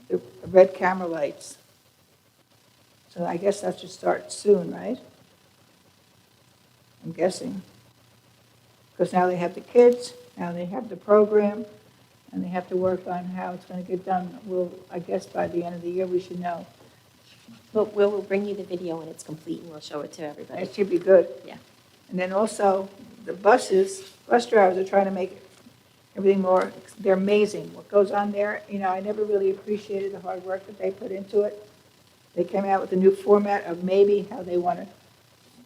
the red camera lights. So I guess that should start soon, right? I'm guessing. Because now they have the kids, now they have the program, and they have to work on how it's going to get done. We'll, I guess by the end of the year, we should know. We'll bring you the video when it's complete, and we'll show it to everybody. That should be good. Yeah. And then also, the bus drivers are trying to make everything more, they're amazing. What goes on there, I never really appreciated the hard work that they put into it. They came out with a new format of maybe how they want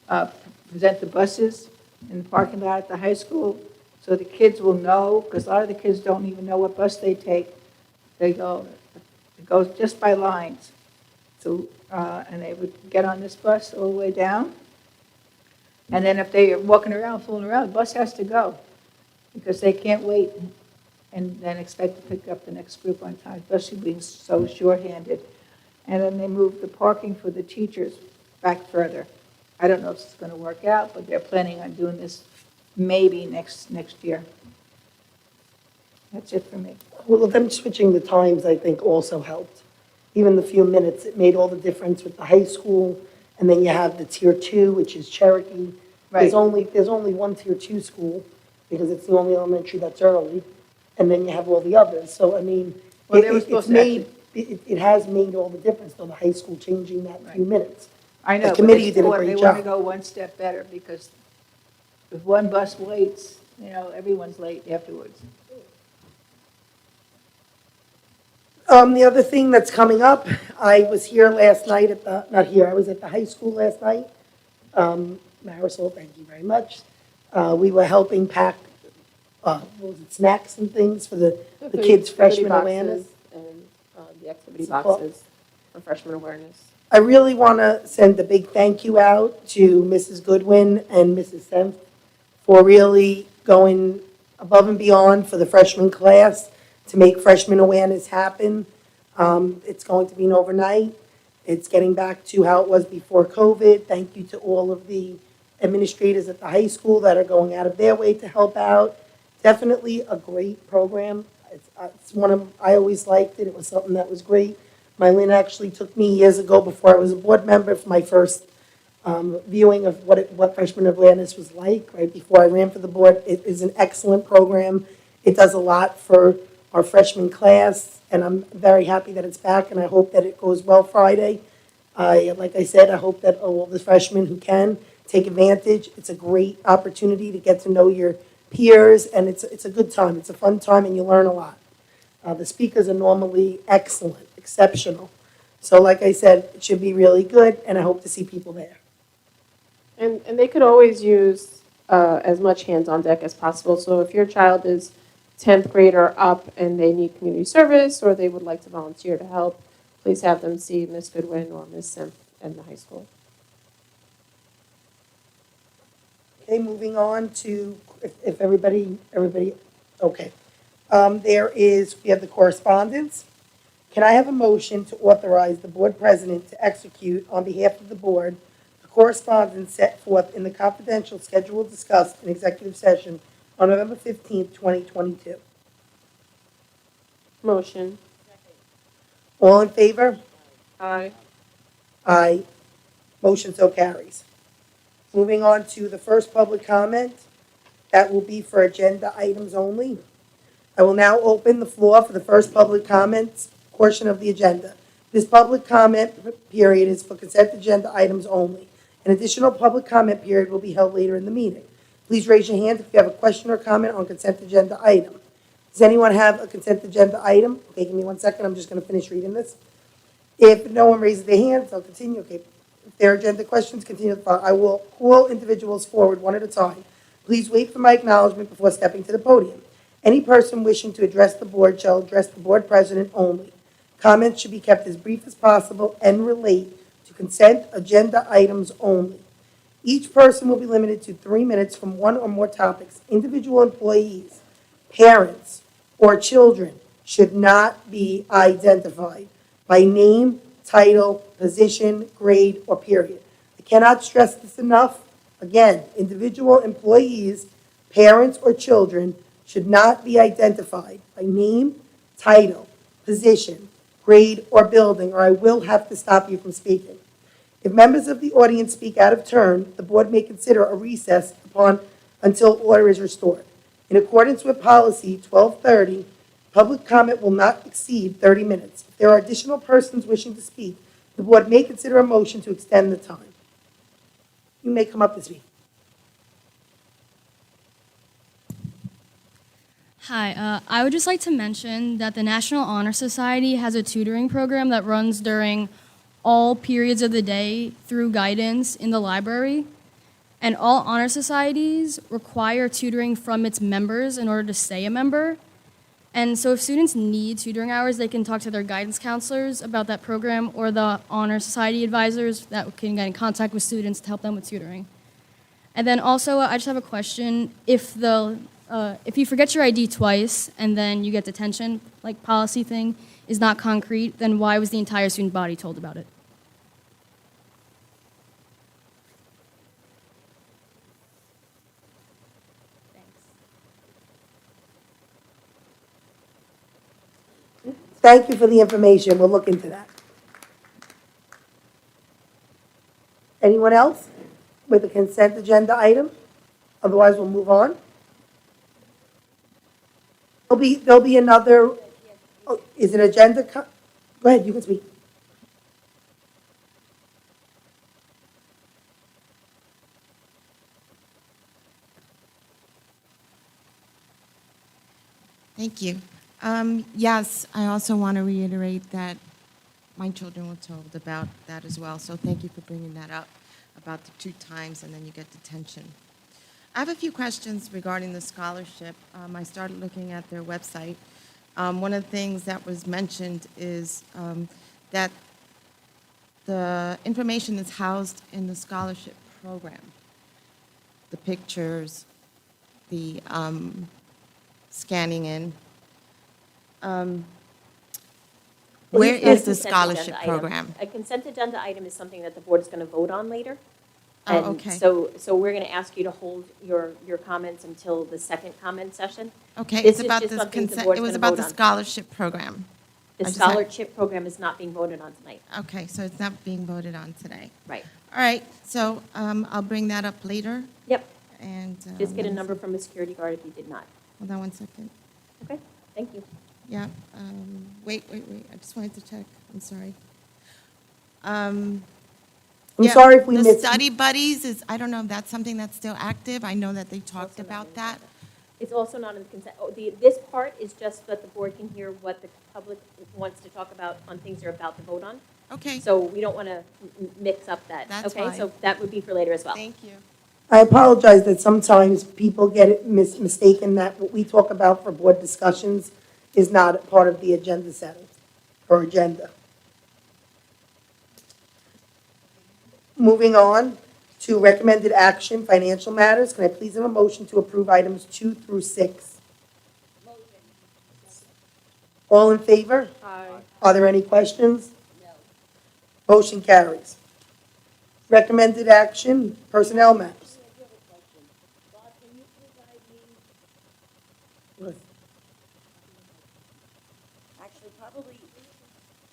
to present the buses in the parking lot at the high school, so the kids will know, because a lot of the kids don't even know what bus they take. It goes just by lines. So, and they would get on this bus all the way down. And then if they are walking around, fooling around, the bus has to go, because they can't wait and then expect to pick up the next group on time, especially being so shorthanded. And then they moved the parking for the teachers back further. I don't know if it's going to work out, but they're planning on doing this maybe next year. That's it for me. Well, them switching the times, I think, also helped. Even the few minutes, it made all the difference with the high school, and then you have the Tier 2, which is Cherokee. Right. There's only one Tier 2 school, because it's the only elementary that's early, and then you have all the others. So, I mean, Well, they were supposed to it has made all the difference, though, the high school changing that few minutes. I know, The but committee did a great they want job. to go one step better, because if one bus waits, everyone's late afterwards. The other thing that's coming up, I was here last night I was at the high school last night. Marisol, thank you very much. We were helping pack, snacks and things for the kids' freshman awareness. And the activity What's it called? boxes for freshman awareness. I really want to send a big thank you out to Mrs. Goodwin and Mrs. Senft for really going above and beyond for the freshman class to make freshman awareness happen. It's going to be an overnight. It's getting back to how it was before COVID. Thank you to all of the administrators at the high school that are going out of their way to help out. Definitely a great program. It's I always liked it. It was something that was great. Mylene actually took me years ago before I was a board member for my first viewing of what freshman awareness was like, right before I ran for the board. It is an excellent program. It does a lot for our freshman class, and I'm very happy that it's back, and I hope that it goes well Friday. Like I said, I hope that all the freshmen who can take advantage. It's a great opportunity to get to know your peers, and it's a good time. It's a fun time, and you learn a lot. The speakers are normally excellent, exceptional. So like I said, it should be really good, and I hope to see people there. And they could always use as much hands on deck as possible. So if your child is 10th grade or up and they need community service or they would like to volunteer to help, please have them see Ms. Goodwin or Ms. Simp in the high school. Okay, moving on to, if everybody, okay. We have the correspondence. Can I have a motion to authorize the board president to execute on behalf of the board the correspondence set forth in the confidential schedule discussed in executive session on November 15th, 2022? Motion. All in favor? Aye. Aye. Motion so carries. Moving on to the first public comment. That will be for agenda items only. I will now open the floor for the first public comments portion of the agenda. This public comment period is for consent agenda items only. An additional public comment period will be held later in the meeting. Please raise your hand if you have a question or comment on consent agenda item. Does anyone have a consent agenda item? Okay, give me 1 second. I'm just going to finish reading this. If no one raises their hands, I'll continue. Okay. If there are agenda questions, continue to follow. I will call individuals forward one at a time. Please wait for my acknowledgement before stepping to the podium. Any person wishing to address the board shall address the board president only. Comments should be kept as brief as possible and relate to consent agenda items only. Each person will be limited to 3 minutes from one or more topics. Individual employees, parents, or children should not be identified by name, title, position, grade, or period. I cannot stress this enough. Again, individual employees, parents, or children should not be identified by name, title, position, grade, or building, or I will have to stop you from speaking. If members of the audience speak out of turn, the board may consider a recess until order is restored. In accordance with policy 1230, public comment will not exceed 30 minutes. If there are additional persons wishing to speak, the board may consider a motion to extend the time. You may come up to speak. Hi, I would just like to mention that the National Honor Society has a tutoring program that runs during all periods of the day through guidance in the library. And all honor societies require tutoring from its members in order to stay a member. And so if students need tutoring hours, they can talk to their guidance counselors about that program or the honor society advisors that can get in contact with students to help them with tutoring. And then also, I just have a question. If you forget your ID twice and then you get detention, like policy thing, is not concrete, then why was the entire student body told about it? Thank you for the information. We'll look into that. Anyone else with a consent agenda item? Otherwise, we'll move on. There'll be another, oh, is it agenda? Go ahead, you can speak. Thank you. Yes, I also want to reiterate that my children were told about that as well, so thank you for bringing that up, about the 2 times and then you get detention. I have a few questions regarding the scholarship. I started looking at their website. One of the things that was mentioned is that the information is housed in the scholarship program. The pictures, the scanning in. Where It's not a is the consent scholarship agenda item. program? A consent agenda item is something that the board is going to vote on later. Oh, And okay. so we're going to ask you to hold your comments until the second comment session. Okay, This it's is about just the something the consent, board's it was gonna about vote the on. scholarship program. The I just had- scholarship program is not being voted on tonight. Okay, so it's not being voted on today. Right. All right, so I'll bring that up later, Yep. and. Just get a let me number see. from the security guard if you did not. Hold on one second. Okay, thank you. Yeah, wait, I just wanted to check, I'm sorry. I'm Yeah, sorry if we The missed. study buddies is, I don't know if that's something that's still active. I know that they talked Also not about in that. It's also not in the consent, this part is just that the board can hear what the public wants to talk about on things they're about to vote on. Okay, So we don't want to mix up that. That's Okay, so fine. that would be for later as well. thank you. I apologize that sometimes people get it mistaken that what we talk about for board discussions is not part of the agenda setting or agenda. Moving on to recommended action, financial matters. Can I please have a motion to approve items 2 through 6? All in favor? Aye. Are there any questions? No. Motion carries. Recommended action, personnel matters. Actually,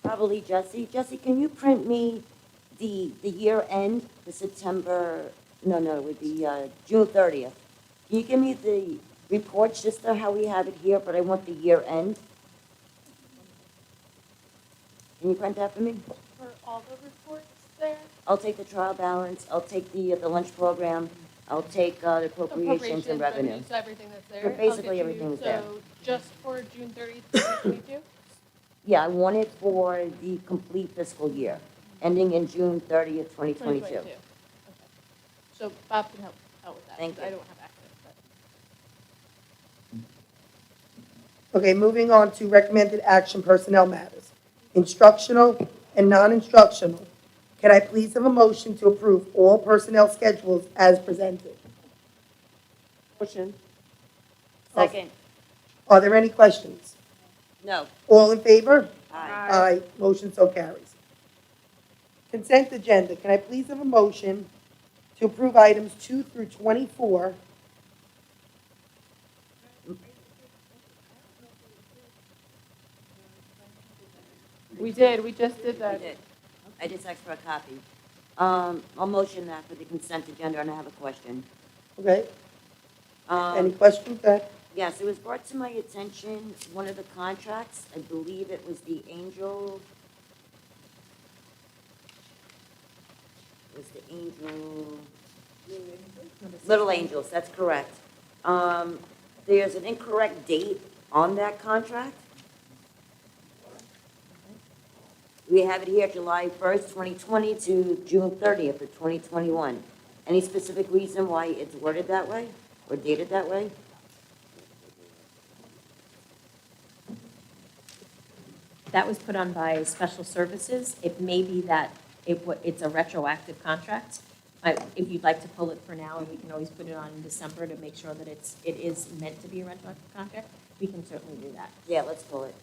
probably Jesse. Jesse, can you print me the year end, the September, no, it would be June 30th. Can you give me the reports, just how we have it here, but I want the year end? Can you print that for me? For all the reports there? I'll take the trial balance, I'll take the lunch program, I'll take the appropriations and revenue. So everything that's there. For basically everything that's there. So just for June 30th, 2022? Yeah, I want it for the complete fiscal year. ending in June 30th, 2022. 2022. Okay. So Bob can help out with that. Thank because I you. don't have access, but. Okay, moving on to recommended action personnel matters. Instructional and non-instructional. Can I please have a motion to approve all personnel schedules as presented? Motion. Second. Are there any questions? No. All in favor? Aye. Aye. Motion so carries. Consent agenda. Can I please have a motion to approve items 2 through 24? We did, we just did I that. did. I just asked for a copy. I'll motion that for the consent agenda, and I have a question. Okay, any Um, questions? Yes, it was brought to my attention, one of the contracts, I believe it was the Angel, Little Angels, that's correct. There's an incorrect date on that contract. We have it here, July 1st, 2020 to June 30th of 2021. Any specific reason why it's worded that way or dated that way? That was put on by Special Services. It may be that it's a retroactive contract. If you'd like to pull it for now, and we can always put it on in December to make sure that it is meant to be a retroactive contract, we can certainly do that. Yeah, let's pull it.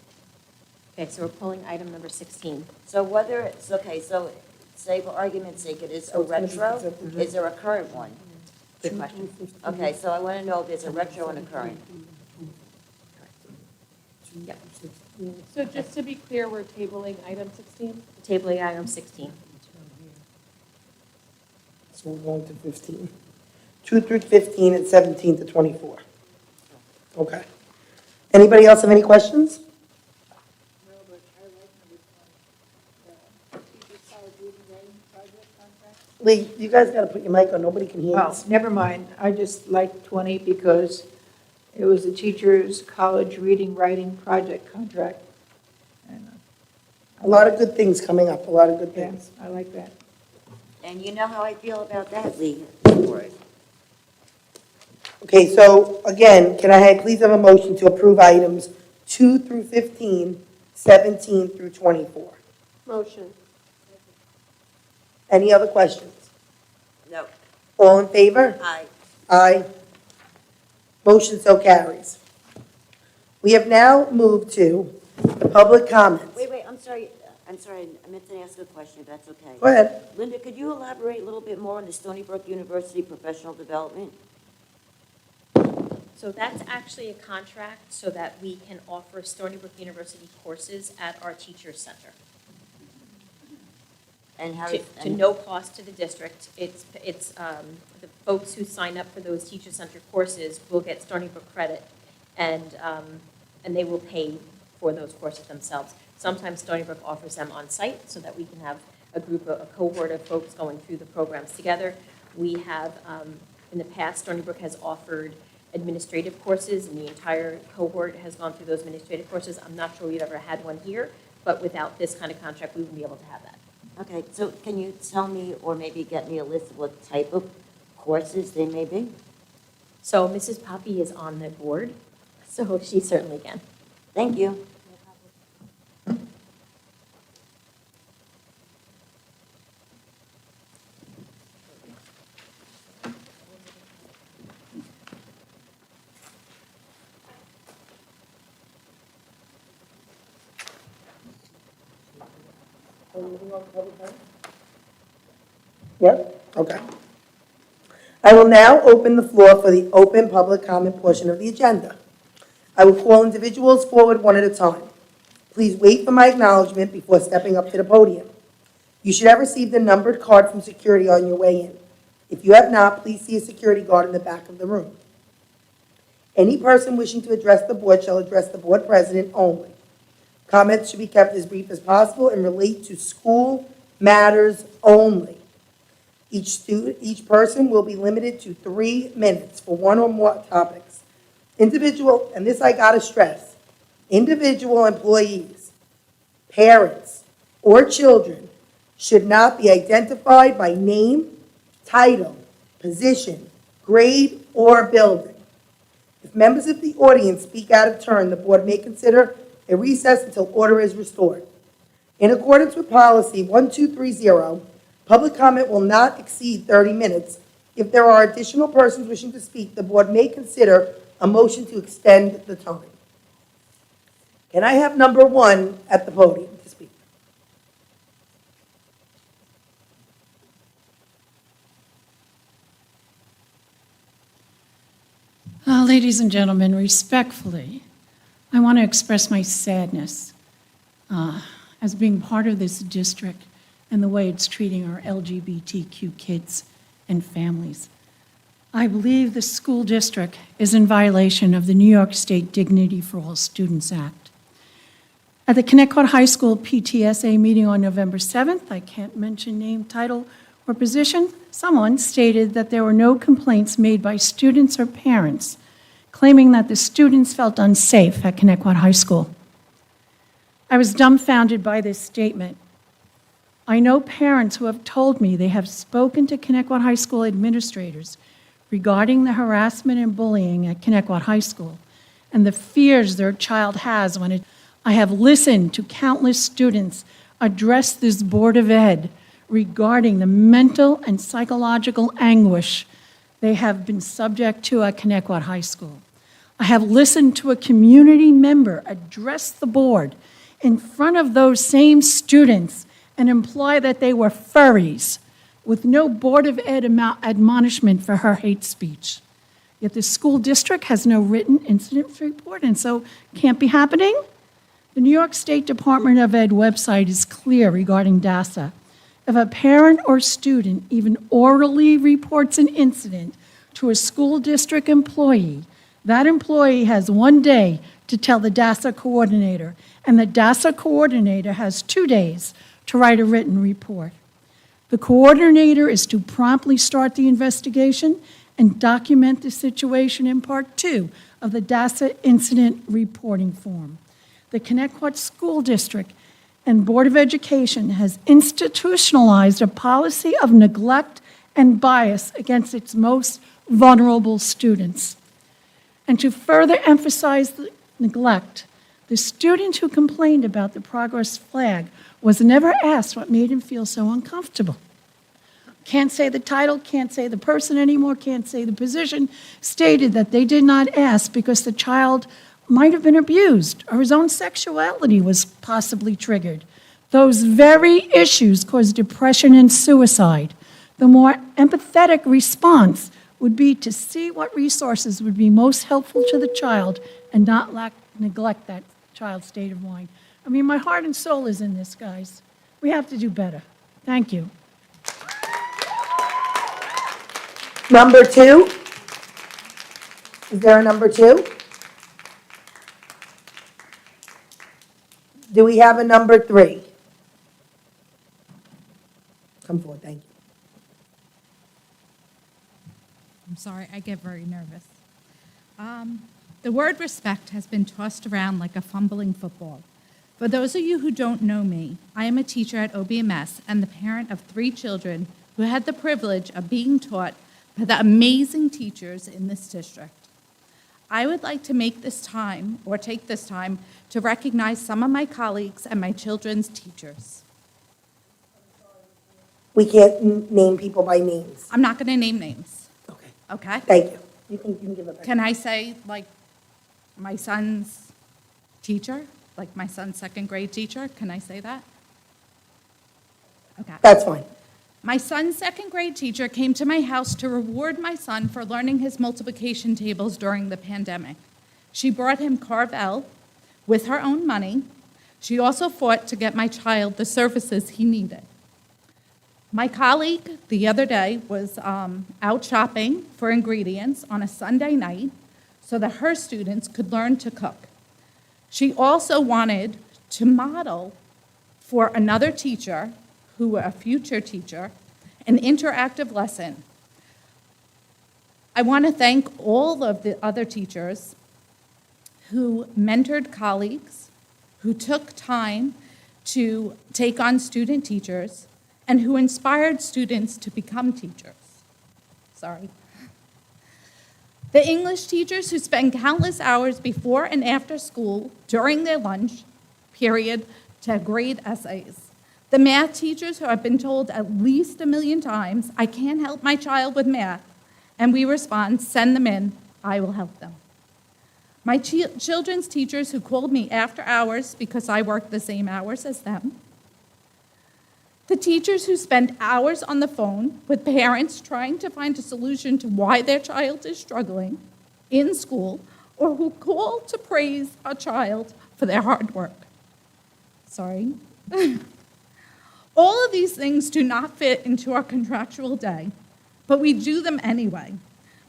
Okay, so we're pulling item number 16. So whether it's, okay, so say for argument's sake, it is a retro, is there a current one? Good question. Okay, so I want to know if there's a retro and a current. Yep. So just to be clear, we're tabling item 16? Tabling item 16. So we're going to 15. 2 through 15 and 17 to 24. Okay. Anybody else have any questions? Lee, you guys got to put your mic on, nobody can hear Oh, us. never mind. I just liked 20 because it was a teacher's college reading, writing project contract. And, A lot of good things coming up, a lot of good yeah, things. I like that. And you know how I feel about that, Lee? Okay, so again, can I please have a motion to approve items 2 through 15, 17 through 24? Motion. Any other questions? No. All in favor? Aye. Aye. Motion so carries. We have now moved to the public comments. Wait, I'm sorry, I meant to ask a question, if that's okay. Go ahead. Linda, could you elaborate a little bit more on the Stony Brook University professional development? So that's actually a contract so that we can offer Stony Brook University courses at our teacher center. And how? To no cost to the district. It's the folks who sign up for those teacher center courses will get Stony Brook credit, and they will pay for those courses themselves. Sometimes Stony Brook offers them on site so that we can have a cohort of folks going through the programs together. We have, in the past, Stony Brook has offered administrative courses, and the entire cohort has gone through those administrative courses. I'm not sure we've ever had one here, but without this kind of contract, we wouldn't be able to have that. Okay, so can you tell me, or maybe get me a list of what type of courses they may be? So Mrs. Poppy is on the board, so she certainly can. Thank you. Yep, okay. I will now open the floor for the open public comment portion of the agenda. I will call individuals forward one at a time. Please wait for my acknowledgement before stepping up to the podium. You should have received a numbered card from security on your way in. If you have not, please see a security guard in the back of the room. Any person wishing to address the board shall address the board president only. Comments should be kept as brief as possible and relate to school matters only. Each person will be limited to 3 minutes for one or more topics. Individual, and this I gotta stress, individual employees, parents, or children should not be identified by name, title, position, grade, or building. If members of the audience speak out of turn, the board may consider a recess until order is restored. In accordance with policy 1230, public comment will not exceed 30 minutes. If there are additional persons wishing to speak, the board may consider a motion to extend the time. Can I have number 1 at the podium to speak? Ladies and gentlemen, respectfully, I want to express my sadness as being part of this district and the way it's treating our LGBTQ kids and families. I believe the school district is in violation of the New York State Dignity for All Students Act. At the Connecticut High School PTSA meeting on November 7th, I can't mention name, title, or position, someone stated that there were no complaints made by students or parents claiming that the students felt unsafe at Connecticut High School. I was dumbfounded by this statement. I know parents who have told me they have spoken to Connecticut High School administrators regarding the harassment and bullying at Connecticut High School and the fears their child has when it. I have listened to countless students address this Board of Ed regarding the mental and psychological anguish they have been subject to at Connecticut High School. I have listened to a community member address the board in front of those same students and imply that they were furries with no Board of Ed admonishment for her hate speech. Yet the school district has no written incident report and so can't be happening. The New York State Department of Ed website is clear regarding DASA. If a parent or student even orally reports an incident to a school district employee, that employee has 1 day to tell the DASA coordinator, and the DASA coordinator has 2 days to write a written report. The coordinator is to promptly start the investigation and document the situation in Part 2 of the DASA incident reporting form. The Connecticut School District and Board of Education has institutionalized a policy of neglect and bias against its most vulnerable students. And to further emphasize the neglect, the student who complained about the progress flag was never asked what made him feel so uncomfortable. Can't say the title, can't say the person anymore, can't say the position, stated that they did not ask because the child might have been abused or his own sexuality was possibly triggered. Those very issues cause depression and suicide. The more empathetic response would be to see what resources would be most helpful to the child and not neglect that child's state of mind. I mean, my heart and soul is in this, guys. We have to do better. Thank you. Number 2? Is there a number 2? Do we have a number 3? Come forward, thank you. I'm sorry, I get very nervous. The word respect has been tossed around like a fumbling football. For those of you who don't know me, I am a teacher at OBMS and the parent of 3 children who had the privilege of being taught by the amazing teachers in this district. I would like to take this time to recognize some of my colleagues and my children's teachers. We can't name people by names. I'm not going to name names. Okay, Okay? thank you. You can give it back. Can I say, like, my son's teacher? Like my son's 2nd grade teacher? Can I say that? Okay. That's fine. My son's 2nd grade teacher came to my house to reward my son for learning his multiplication tables during the pandemic. She brought him Carvel with her own money. She also fought to get my child the services he needed. My colleague the other day was out shopping for ingredients on a Sunday night so that her students could learn to cook. She also wanted to model for another teacher, a future teacher, an interactive lesson. I want to thank all of the other teachers who mentored colleagues, who took time to take on student teachers, and who inspired students to become teachers. Sorry. The English teachers who spend countless hours before and after school during their lunch period to grade essays. The math teachers who have been told at least 1 million times, I can't help my child with math, and we respond, send them in, I will help them. My children's teachers who called me after hours because I worked the same hours as them. The teachers who spend hours on the phone with parents trying to find a solution to why their child is struggling in school, or who call to praise a child for their hard work. Sorry. All of these things do not fit into our contractual day, but we do them anyway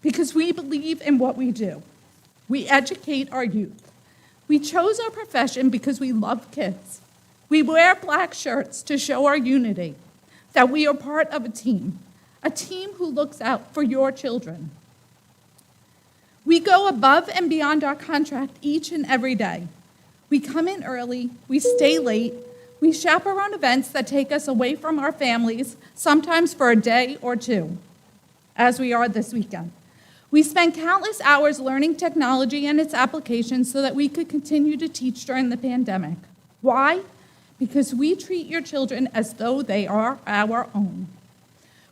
because we believe in what we do. We educate our youth. We chose our profession because we love kids. We wear black shirts to show our unity, that we are part of a team who looks out for your children. We go above and beyond our contract each and every day. We come in early, we stay late, we chaperone events that take us away from our families, sometimes for a day or two, as we are this weekend. We spent countless hours learning technology and its applications so that we could continue to teach during the pandemic. Why? Because we treat your children as though they are our own.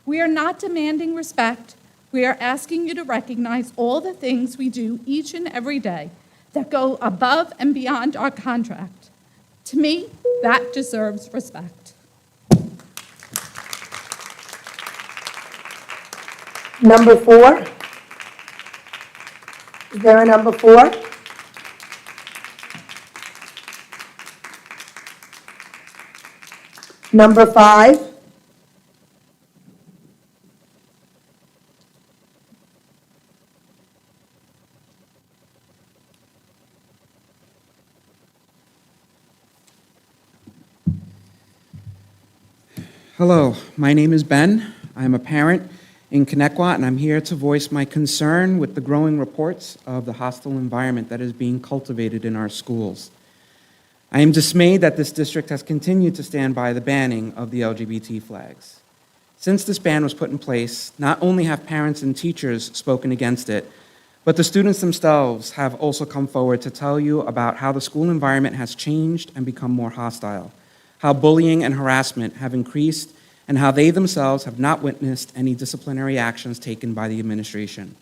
We are not demanding respect. We are asking you to recognize all the things we do each and every day that go above and beyond our contract. To me, that deserves respect. Number 4. Is there a number 4? Number 5. Hello, my name is Ben. I'm a parent in Connecticut, and I'm here to voice my concern with the growing reports of the hostile environment that is being cultivated in our schools. I am dismayed that this district has continued to stand by the banning of the LGBT flags. Since this ban was put in place, not only have parents and teachers spoken against it, but the students themselves have also come forward to tell you about how the school environment has changed and become more hostile, how bullying and harassment have increased, and how they themselves have not witnessed any disciplinary actions taken by the administration.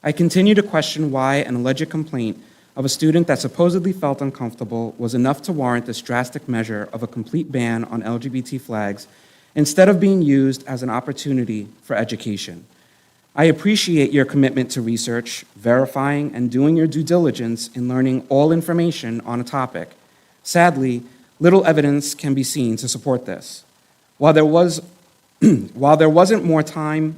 I continue to question why an alleged complaint of a student that supposedly felt uncomfortable was enough to warrant this drastic measure of a complete ban on LGBT flags instead of being used as an opportunity for education. I appreciate your commitment to research, verifying, and doing your due diligence in learning all information on a topic. Sadly, little evidence can be seen to support this. Why wasn't more time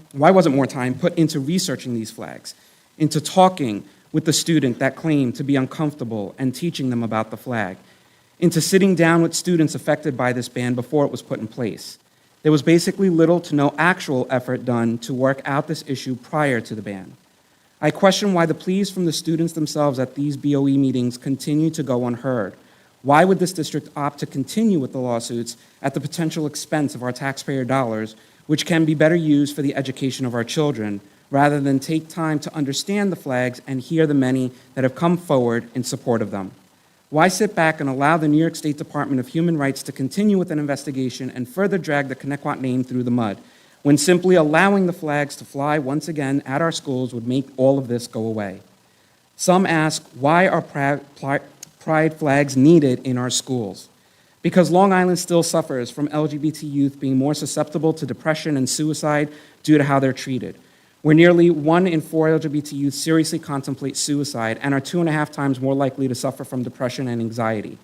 put into researching these flags, into talking with the student that claimed to be uncomfortable and teaching them about the flag, into sitting down with students affected by this ban before it was put in place? There was basically little to no actual effort done to work out this issue prior to the ban. I question why the pleas from the students themselves at these BOE meetings continue to go unheard. Why would this district opt to continue with the lawsuits at the potential expense of our taxpayer dollars, which can be better used for the education of our children, rather than take time to understand the flags and hear the many that have come forward in support of them? Why sit back and allow the New York State Department of Human Rights to continue with an investigation and further drag the Connecticut name through the mud, when simply allowing the flags to fly once again at our schools would make all of this go away? Some ask, why are pride flags needed in our schools? Because Long Island still suffers from LGBT youth being more susceptible to depression and suicide due to how they're treated, where nearly 1 in 4 LGBT youth seriously contemplate suicide and are 2.5 times more likely to suffer from depression and anxiety.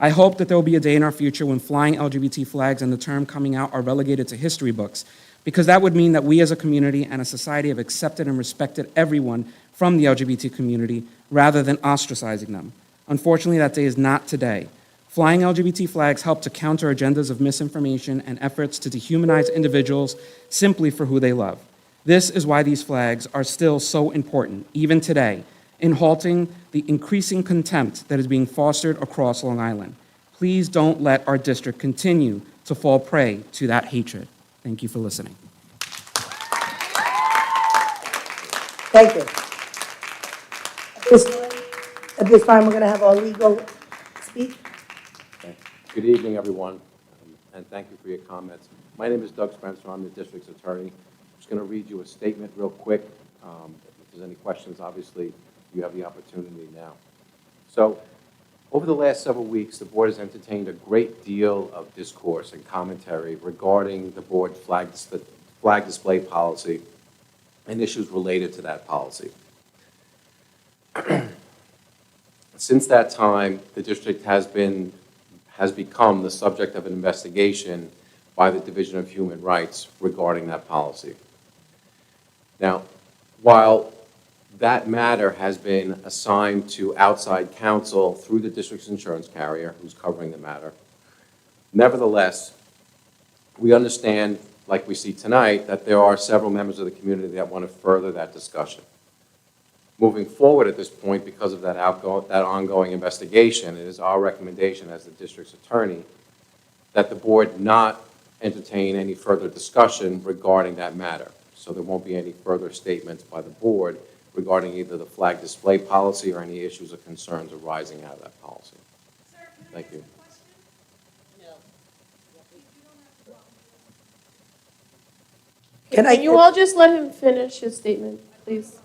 I hope that there will be a day in our future when flying LGBT flags and the term coming out are relegated to history books, because that would mean that we as a community and a society have accepted and respected everyone from the LGBT community rather than ostracizing them. Unfortunately, that day is not today. Flying LGBT flags help to counter agendas of misinformation and efforts to dehumanize individuals simply for who they love. This is why these flags are still so important, even today, in halting the increasing contempt that is being fostered across Long Island. Please don't let our district continue to fall prey to that hatred. Thank you for listening. Thank you. At this time, we're going to have our legal speak. Good evening, everyone, and thank you for your comments. My name is Doug Spencer. I'm the district's attorney. I'm just going to read you a statement real quick. If there's any questions, obviously, you have the opportunity now. So, over the last several weeks, the board has entertained a great deal of discourse and commentary regarding the board's flag display policy and issues related to that policy. Since that time, the district has become the subject of an investigation by the Division of Human Rights regarding that policy. Now, while that matter has been assigned to outside counsel through the district's insurance carrier, who's covering the matter, nevertheless, we understand, like we see tonight, that there are several members of the community that want to further that discussion. Moving forward at this point, because of that ongoing investigation, it is our recommendation as the district's attorney that the board not entertain any further discussion regarding that matter. So there won't be any further statements by the board regarding either the flag display policy or any issues or concerns arising out of that policy. Thank you. Can you all just let him finish his statement, please?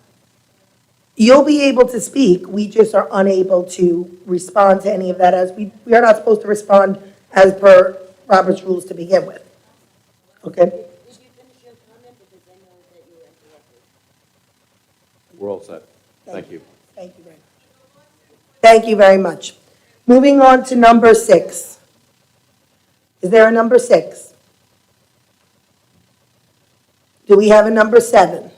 You'll be able to speak, we just are unable to respond to any of that, as we are not supposed to respond as per Robert's rules to begin with. Okay? Did you finish your comment? Because I know that you interrupted. We're all set. Thank you. Thank you very much. Thank you very much. Moving on to number 6. Is there a number 6? Do we have a number 7?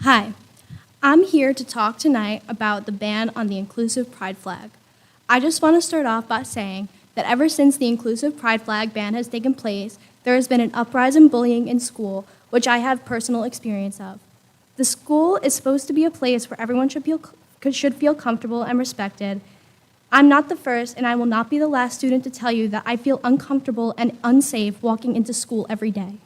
Hi, I'm here to talk tonight about the ban on the inclusive pride flag. I just want to start off by saying that ever since the inclusive pride flag ban has taken place, there has been an uprise in bullying in school, which I have personal experience of. The school is supposed to be a place where everyone should feel comfortable and respected. I'm not the first, and I will not be the last student to tell you that I feel uncomfortable and unsafe walking into school every day.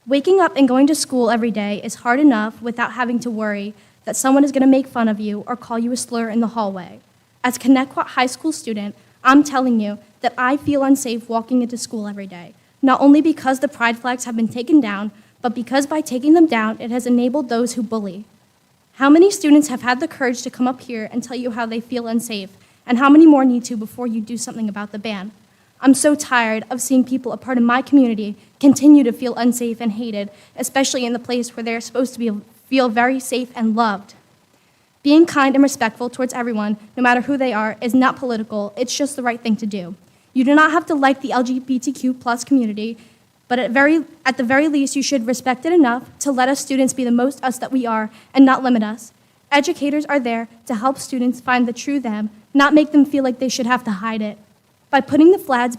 Waking up and going to school every day is hard enough without having to worry that someone is going to make fun of you or call you a slur in the hallway. As a Connecticut High School student, I'm telling you that I feel unsafe walking into school every day, not only because the pride flags have been taken down, but because by taking them down, it has enabled those who bully. How many students have had the courage to come up here and tell you how they feel unsafe, and how many more need to before you do something about the ban? I'm so tired of seeing people a part of my community continue to feel unsafe and hated, especially in the place where they're supposed to feel very safe and loved. Being kind and respectful towards everyone, no matter who they are, is not political. It's just the right thing to do. You do not have to like the LGBTQ+ community, but at the very least, you should respect it enough to let us students be the most us that we are and not limit us. Educators are there to help students find the true them, not make them feel like they should have to hide it. By putting the flags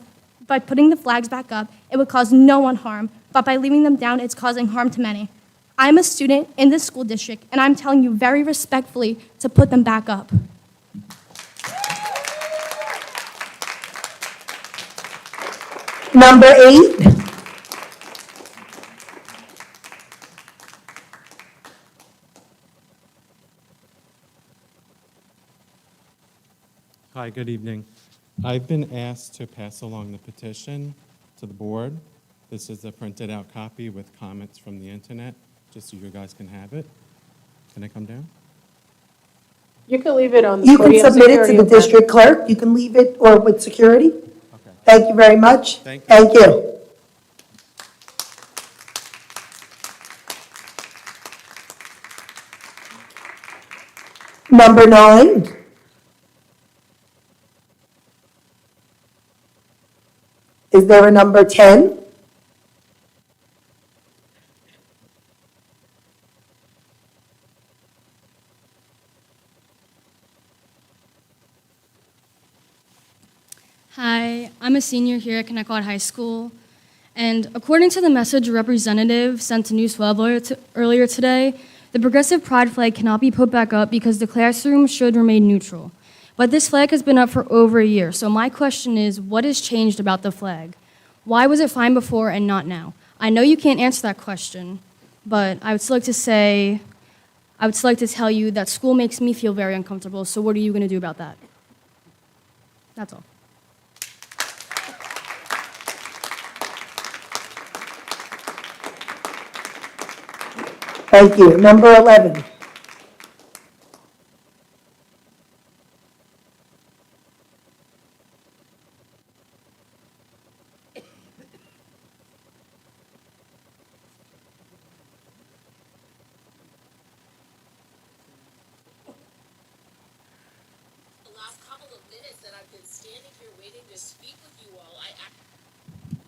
back up, it would cause no one harm, but by leaving them down, it's causing harm to many. I'm a student in this school district, and I'm telling you very respectfully to put them back up. Number 8. Hi, good evening. I've been asked to pass along the petition to the board. This is a printed out copy with comments from the internet, just so you guys can have it. Can I come down? You can leave it on the You can podium. submit it Security to the will- district clerk. You can leave it, or with security. Okay. Thank you very much. Thank you. Thank you. Number 9. Is there a number 10? Hi, I'm a senior here at Connecticut High School, And according to the message a representative sent to News 12 earlier today, the progressive pride flag cannot be put back up because the classroom should remain neutral. But this flag has been up for over a year, so my question is, what has changed about the flag? Why was it fine before and not now? I know you can't answer that question, but I would still like to tell you that school makes me feel very uncomfortable, so what are you going to do about that? That's all. Thank you. Number 11.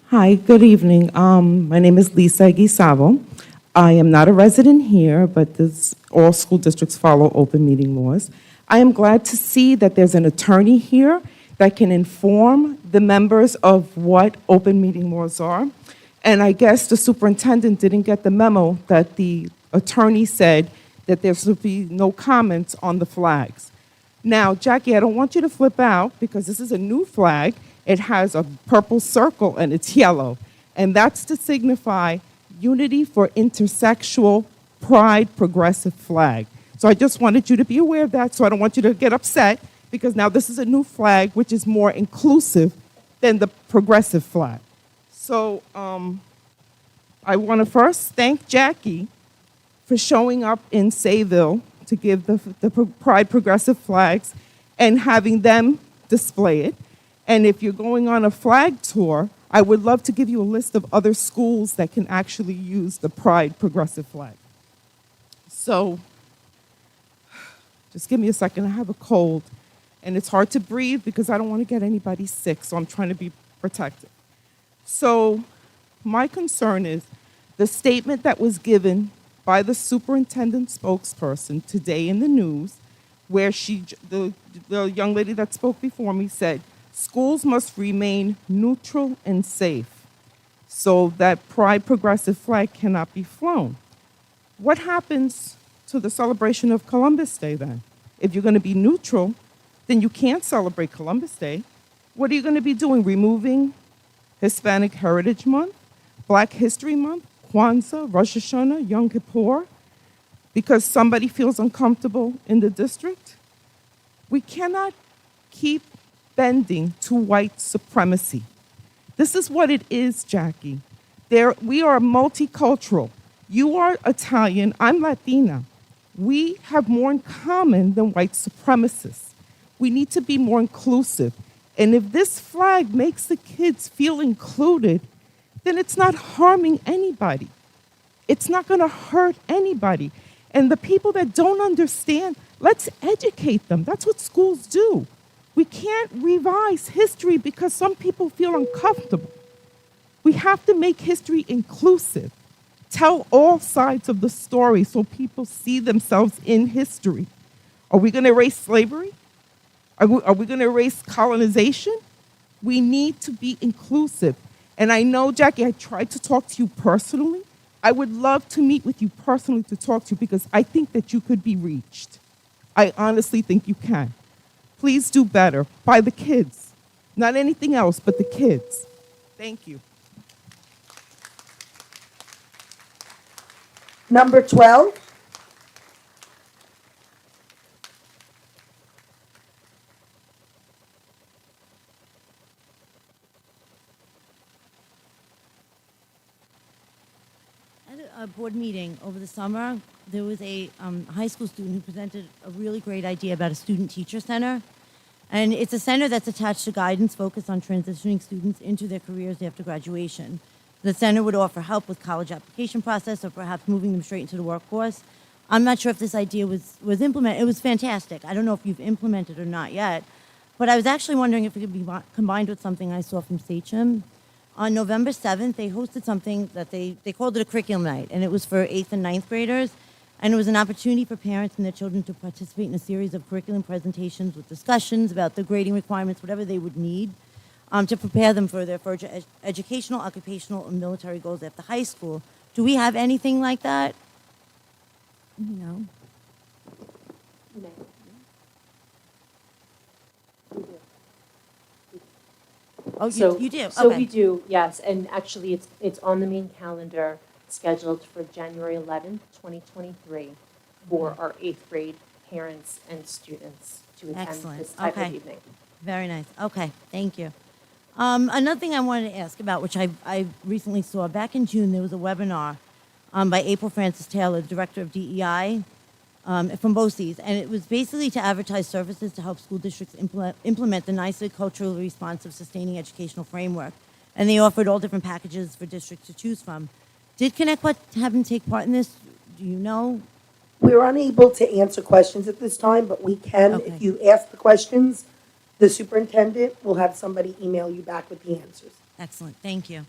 Hi, good evening. My name is Lisa Gisavo. I am not a resident here, but all school districts follow open meeting laws. I am glad to see that there's an attorney here that can inform the members of what open meeting laws are. And I guess the superintendent didn't get the memo that the attorney said that there should be no comments on the flags. Now, Jackie, I don't want you to flip out because this is a new flag. It has a purple circle and it's yellow. And that's to signify Unity for Intersexual Pride Progressive Flag. So I just wanted you to be aware of that, so I don't want you to get upset, because now this is a new flag which is more inclusive than the progressive flag. So I want to first thank Jackie for showing up in Sayville to give the Pride Progressive flags and having them display it. And if you're going on a flag tour, I would love to give you a list of other schools that can actually use the Pride Progressive flag. So just give me a second. I have a cold, and it's hard to breathe because I don't want to get anybody sick, so I'm trying to be protected. So my concern is the statement that was given by the superintendent spokesperson today in the news, where the young lady that spoke before me said, schools must remain neutral and safe so that Pride Progressive flag cannot be flown. What happens to the celebration of Columbus Day then? If you're going to be neutral, then you can't celebrate Columbus Day. What are you going to be doing? Removing Hispanic Heritage Month, Black History Month, Kwanzaa, Rosh Hashanah, Yom Kippur, because somebody feels uncomfortable in the district? We cannot keep bending to white supremacy. This is what it is, Jackie. We are multicultural. You are Italian, I'm Latina. We have more in common than white supremacists. We need to be more inclusive. And if this flag makes the kids feel included, then it's not harming anybody. It's not going to hurt anybody. And the people that don't understand, let's educate them. That's what schools do. We can't revise history because some people feel uncomfortable. We have to make history inclusive. Tell all sides of the story so people see themselves in history. Are we going to erase slavery? Are we going to erase colonization? We need to be inclusive. And I know, Jackie, I tried to talk to you personally. I would love to meet with you personally to talk to you because I think that you could be reached. I honestly think you can. Please do better by the kids. Not anything else, but the kids. Thank you. Number 12. At a board meeting over the summer, there was a high school student who presented a really great idea about a student-teacher center. And it's a center that's attached to guidance focused on transitioning students into their careers after graduation. The center would offer help with college application process or perhaps moving them straight into the workforce. I'm not sure if this idea was implemented. It was fantastic. I don't know if you've implemented or not yet. But I was actually wondering if it could be combined with something I saw from Sachem. On November 7th, they hosted something that they called it a curriculum night, and it was for 8th and 9th graders. And it was an opportunity for parents and their children to participate in a series of curriculum presentations with discussions about the grading requirements, whatever they would need. to prepare them for their educational, occupational, and military goals after high school. Do we have anything like that? No. Oh, you do? So Okay. we do, yes, and actually, it's on the main calendar, scheduled for January 11th, 2023, for our 8th grade parents and students to attend Excellent. this type of Okay. evening. Very nice. Okay, thank you. Another thing I wanted to ask about, which I recently saw, back in June, there was a webinar by April Francis Taylor, Director of DEI, from BOCES, and it was basically to advertise services to help school districts implement the NYSEG culturally responsive sustaining educational framework. And they offered all different packages for districts to choose from. Did ConnectQuad have them take part in this? Do you know? We're unable to answer questions at this time, but we can, Okay. if you ask the questions, the superintendent will have somebody email you back with the answers. Excellent, thank you.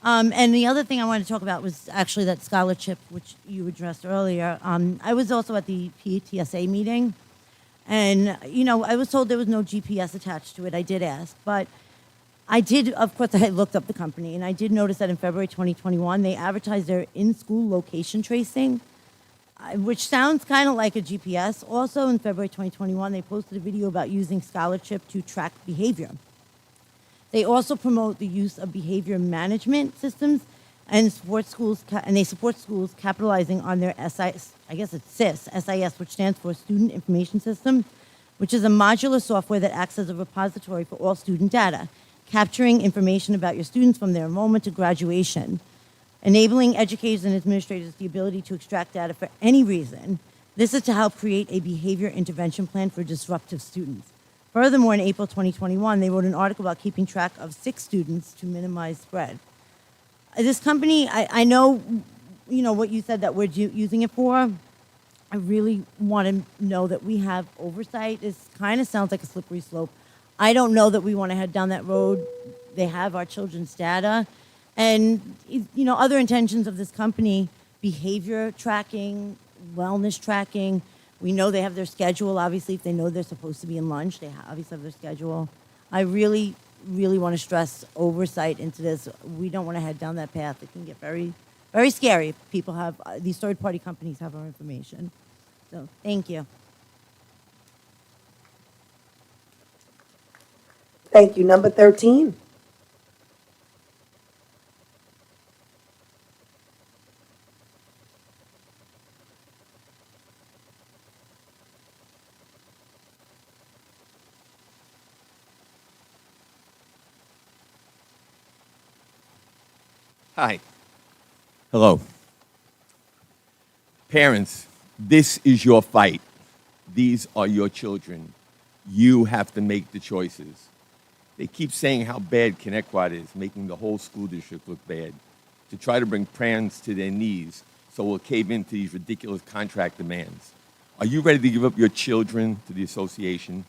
And the other thing I wanted to talk about was actually that scholarship, which you addressed earlier. I was also at the PTSA meeting, and, you know, I was told there was no GPS attached to it. I did ask, but I did, of course, I looked up the company, and I did notice that in February 2021, they advertised their in-school location tracing, which sounds kind of like a GPS. Also, in February 2021, they posted a video about using scholarship to track behavior. They also promote the use of behavior management systems and support schools, they support schools capitalizing on their SIS, I guess it's SIS, which stands for Student Information System, which is a modular software that acts as a repository for all student data, capturing information about your students from their enrollment to graduation, enabling educators and administrators the ability to extract data for any reason. This is to help create a behavior intervention plan for disruptive students. Furthermore, in April 2021, they wrote an article about keeping track of sick students to minimize spread. This company, I know, you know, what you said that we're using it for. I really want to know that we have oversight. This kind of sounds like a slippery slope. I don't know that we want to head down that road. They have our children's data. And, you know, other intentions of this company, behavior tracking, wellness tracking. We know they have their schedule. Obviously, if they know they're supposed to be in lunch, they obviously have their schedule. I really, really want to stress oversight into this. We don't want to head down that path. It can get very, very scary if people have, these third-party companies have our information. So, thank you. Thank you. Number 13. Hi. Hello. Parents, this is your fight. These are your children. You have to make the choices. They keep saying how bad ConnectQuad is, making the whole school district look bad, to try to bring parents to their knees so we'll cave into these ridiculous contract demands. Are you ready to give up your children to the association?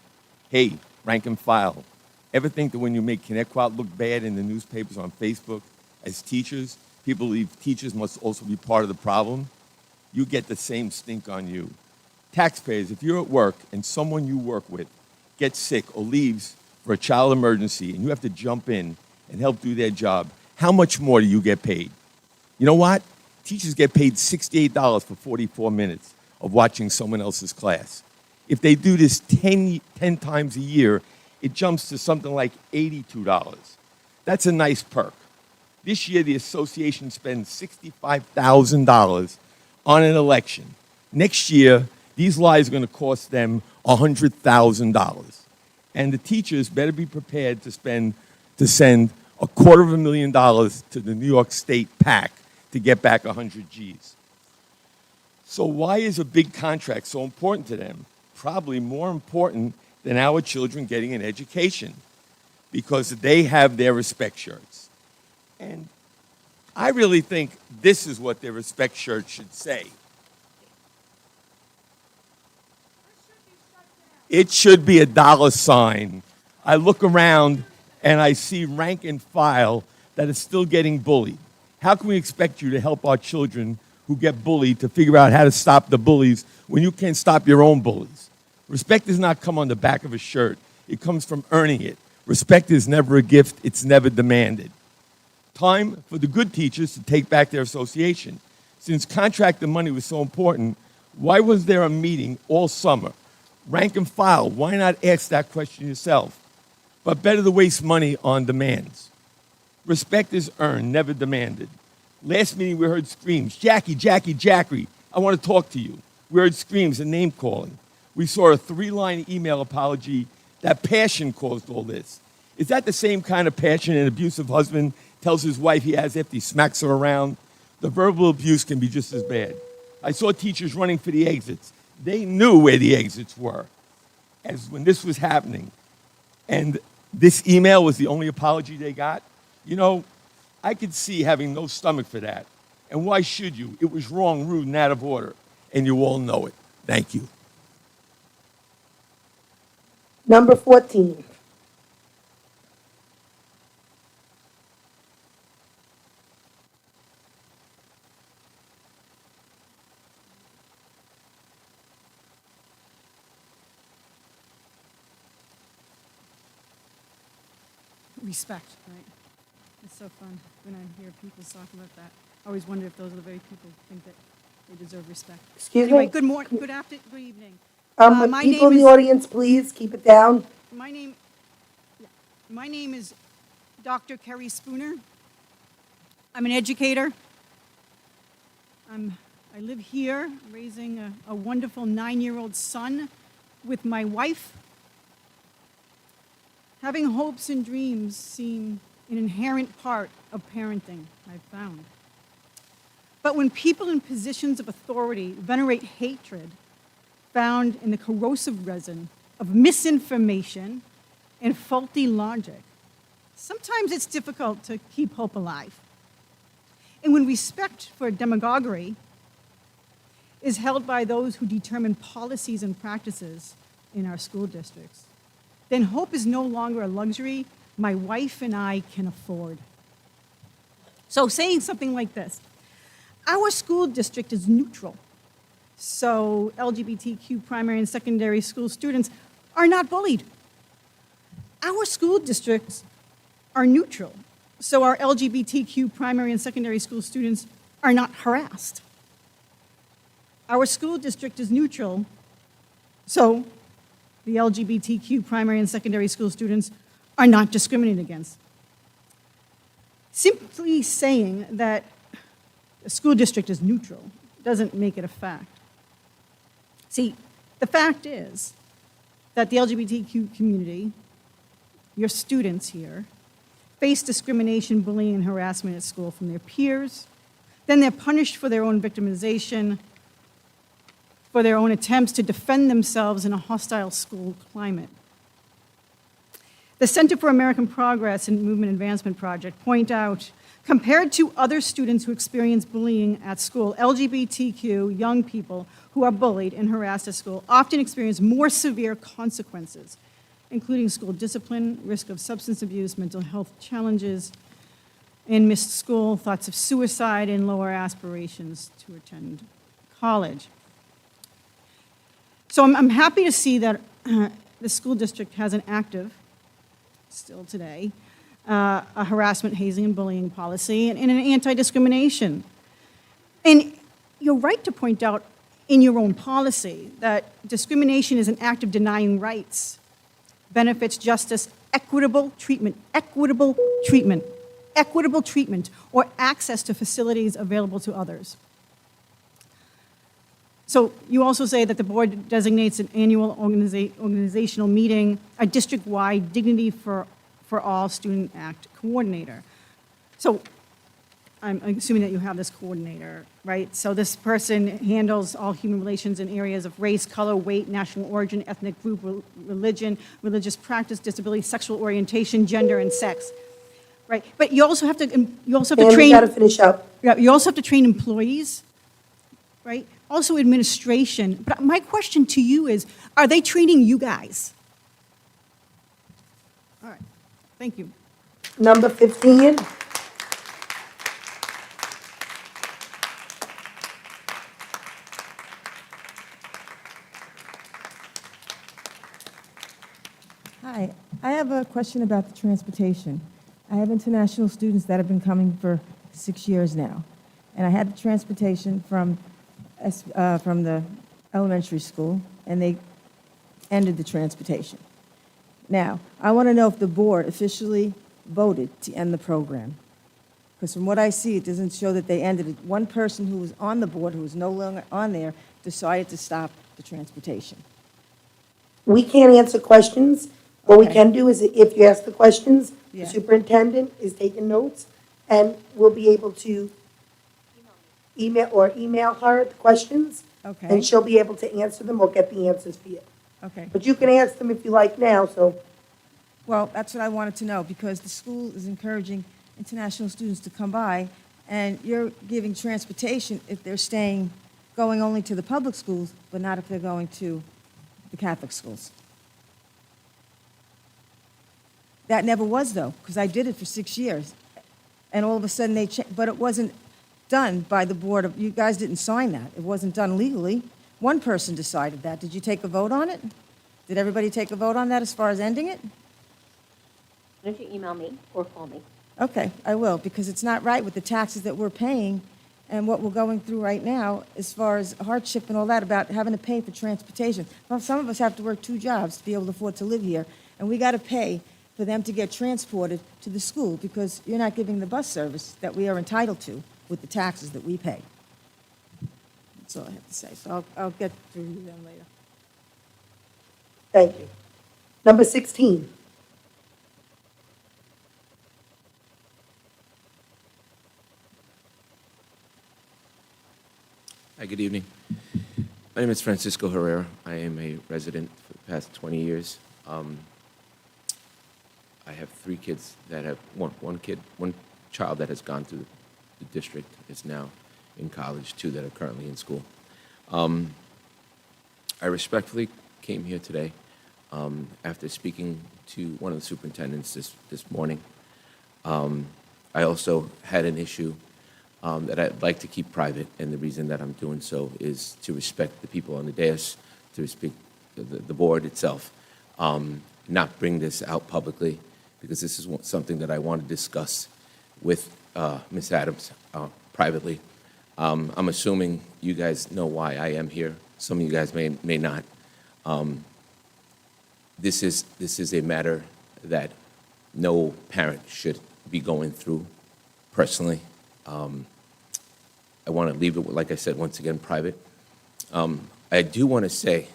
Hey, rank and file. Ever think that when you make ConnectQuad look bad in the newspapers on Facebook, as teachers, people believe teachers must also be part of the problem? You get the same stink on you. Taxpayers, if you're at work and someone you work with gets sick or leaves for a child emergency and you have to jump in and help do their job, how much more do you get paid? You know what? Teachers get paid $68 for 44 minutes of watching someone else's class. If they do this 10 times a year, it jumps to something like $82. That's a nice perk. This year, the association spends $65,000 on an election. Next year, these lies are going to cost them $100,000. And the teachers better be prepared to send $250,000 to the New York State PAC to get back 100 Gs. So why is a big contract so important to them? Probably more important than our children getting an education, because they have their respect shirts. And I really think this is what their respect shirt should say. It should be a $sign. I look around and I see rank and file that is still getting bullied. How can we expect you to help our children who get bullied to figure out how to stop the bullies when you can't stop your own bullies? Respect does not come on the back of a shirt. It comes from earning it. Respect is never a gift, it's never demanded. Time for the good teachers to take back their association. Since contracted money was so important, why was there a meeting all summer? Rank and file, why not ask that question yourself? But better to waste money on demands. Respect is earned, never demanded. Last meeting we heard screams, Jackie, Jackie, Jackie, I want to talk to you. We heard screams and name calling. We saw a 3-line email apology that passion caused all this. Is that the same kind of passion an abusive husband tells his wife he has after he smacks her around? The verbal abuse can be just as bad. I saw teachers running for the exits. They knew where the exits were as when this was happening. And this email was the only apology they got. You know, I could see having no stomach for that. And why should you? It was wrong, rude, and out of order. And you all know it. Thank you. Number 14. Respect, right? It's so fun when I hear people talk about that. I always wonder if those are the very people who think that they deserve respect. Excuse anyway, me? good morning, good afternoon, good evening. But people in the audience, please keep it down. My name is Dr. Kerry Spooner. I'm an educator. I live here, raising a wonderful 9-year-old son with my wife. Having hopes and dreams seem an inherent part of parenting, I've found. But when people in positions of authority venerate hatred found in the corrosive resin of misinformation and faulty logic, sometimes it's difficult to keep hope alive. And when respect for demagoguery is held by those who determine policies and practices in our school districts, then hope is no longer a luxury my wife and I can afford. So saying something like this, our school district is neutral, so LGBTQ primary and secondary school students are not bullied. Our school districts are neutral, so our LGBTQ primary and secondary school students are not harassed. Our school district is neutral, so the LGBTQ primary and secondary school students are not discriminated against. Simply saying that a school district is neutral doesn't make it a fact. See, the fact is that the LGBTQ community, your students here, face discrimination, bullying, and harassment at school from their peers. Then they're punished for their own victimization, for their own attempts to defend themselves in a hostile school climate. The Center for American Progress and Movement Advancement Project point out, compared to other students who experience bullying at school, LGBTQ young people who are bullied and harassed at school often experience more severe consequences, including school discipline, risk of substance abuse, mental health challenges, and missed school, thoughts of suicide, and lower aspirations to attend college. So I'm happy to see that the school district has an active, still today, a harassment, hazing, and bullying policy and an anti-discrimination. And you're right to point out in your own policy that discrimination is an act of denying rights, benefits, justice, equitable treatment, or access to facilities available to others. So you also say that the board designates an annual organizational meeting, a district-wide Dignity for All Student Act coordinator. So I'm assuming that you have this coordinator, right? So this person handles all human relations in areas of race, color, weight, national origin, ethnic group, religion, religious practice, disability, sexual orientation, gender, and sex, right? But you also have to train. You got to finish up. Yeah, you also have to train employees, right? Also administration. But my question to you is, are they training you guys? All right, thank you. Number 15. Hi, I have a question about the transportation. I have international students that have been coming for 6 years now. And I had the transportation from the elementary school, and they ended the transportation. Now, I want to know if the board officially voted to end the program. Because from what I see, it doesn't show that they ended it. One person who was on the board, who was no longer on there, decided to stop the transportation. We can't answer questions. What we Okay. can do is if you ask the questions, the Yeah. superintendent is taking notes, and we'll be able to email her the questions. Okay. And she'll be able to answer them or get the answers for you. Okay. But you can ask them if you like now, so. Well, that's what I wanted to know, because the school is encouraging international students to come by, and you're giving transportation if they're going only to the public schools, but not if they're going to the Catholic schools. That never was, though, because I did it for 6 years. And all of a sudden but it wasn't done by the board of, you guys didn't sign that. It wasn't done legally. One person decided that. Did you take a vote on it? Did everybody take a vote on that as far as ending it? Why don't you email me or call me? Okay, I will, because it's not right with the taxes that we're paying and what we're going through right now as far as hardship and all that about having to pay for transportation. Well, some of us have to work 2 jobs to be able to afford to live here, and we got to pay for them to get transported to the school because you're not giving the bus service that we are entitled to with the taxes that we pay. That's all I have to say. So I'll get through you then later. Thank you. Number 16. Hi, good evening. My name is Francisco Herrera. I am a resident for the past 20 years. I have 3 kids that have, one child that has gone through the district, is now in college, 2 that are currently in school. I respectfully came here today after speaking to one of the superintendents this morning. I also had an issue that I'd like to keep private, and the reason that I'm doing so is to respect the people on the dais, to respect the board itself, not bring this out publicly, because this is something that I want to discuss with Ms. Adams privately. I'm assuming you guys know why I am here. Some of you guys may not. This is a matter that no parent should be going through personally. I want to leave it, like I said, once again, private. I do want to say,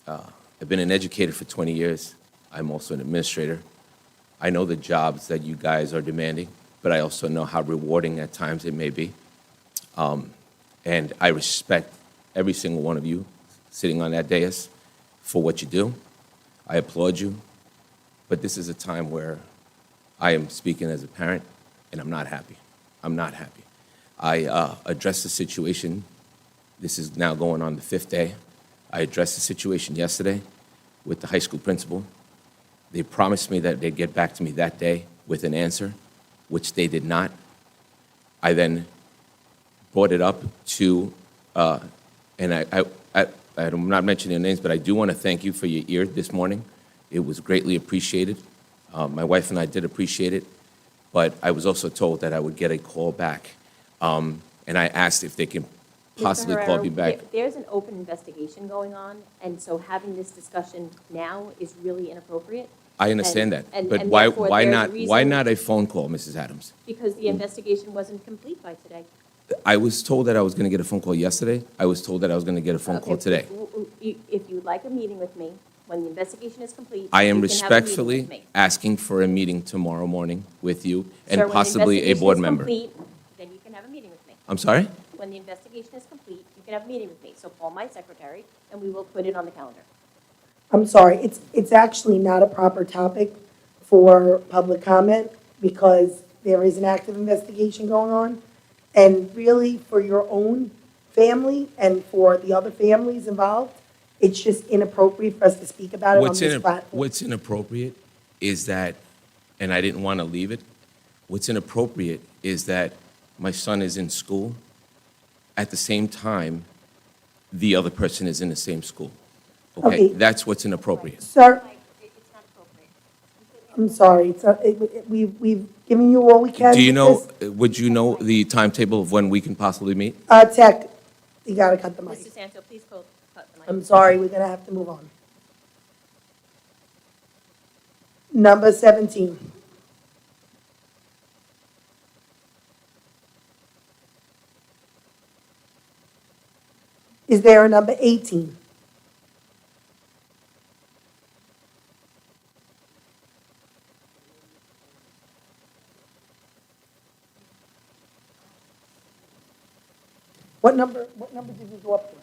I've been an educator for 20 years. I'm also an administrator. I know the jobs that you guys are demanding, but I also know how rewarding at times it may be. And I respect every single one of you sitting on that dais for what you do. I applaud you. But this is a time where I am speaking as a parent, and I'm not happy. I'm not happy. I addressed the situation. This is now going on the 5th day. I addressed the situation yesterday with the high school principal. They promised me that they'd get back to me that day with an answer, which they did not. I then brought it up to, and I'm not mentioning their names, but I do want to thank you for your ear this morning. It was greatly appreciated. My wife and I did appreciate it, but I was also told that I would get a call back. And I asked if they can possibly Mr. call Herrera, me back. There's an open investigation going on, and so having this discussion now is really inappropriate. I understand that, And but therefore, why there's a not? Why reason- not a phone call, Mrs. Adams? Because the investigation wasn't complete by today. I was told that I was going to get a phone call yesterday. I was told that I was going to get a phone call Okay, today. If you'd like a meeting with me, when the investigation is complete, I am you can have a meeting respectfully with me. asking for a meeting tomorrow morning with you Sir, and possibly a board member. When the investigation is complete, then you can have a meeting with me. I'm sorry? When the investigation is complete, you can have a meeting with me. So call my secretary, and we will put it on the calendar. I'm sorry, it's actually not a proper topic for public comment because there is an active investigation going on. And really, for your own family and for the other families involved, it's just inappropriate for us to speak about it on this platform. What's inappropriate is that, and I didn't want to leave it, what's inappropriate is that my son is in school. At the same time, the other person is in the same school. Okay? Okay. That's what's inappropriate. Sir, I'm sorry, we've given you all we can. Do you with know, would you know the timetable of when we can possibly meet? this. Tech, you gotta cut the mic. Mr. Santo, please cut the mic. I'm sorry, we're gonna have to move on. Number 17. Is there a number 18? What number did you go up to?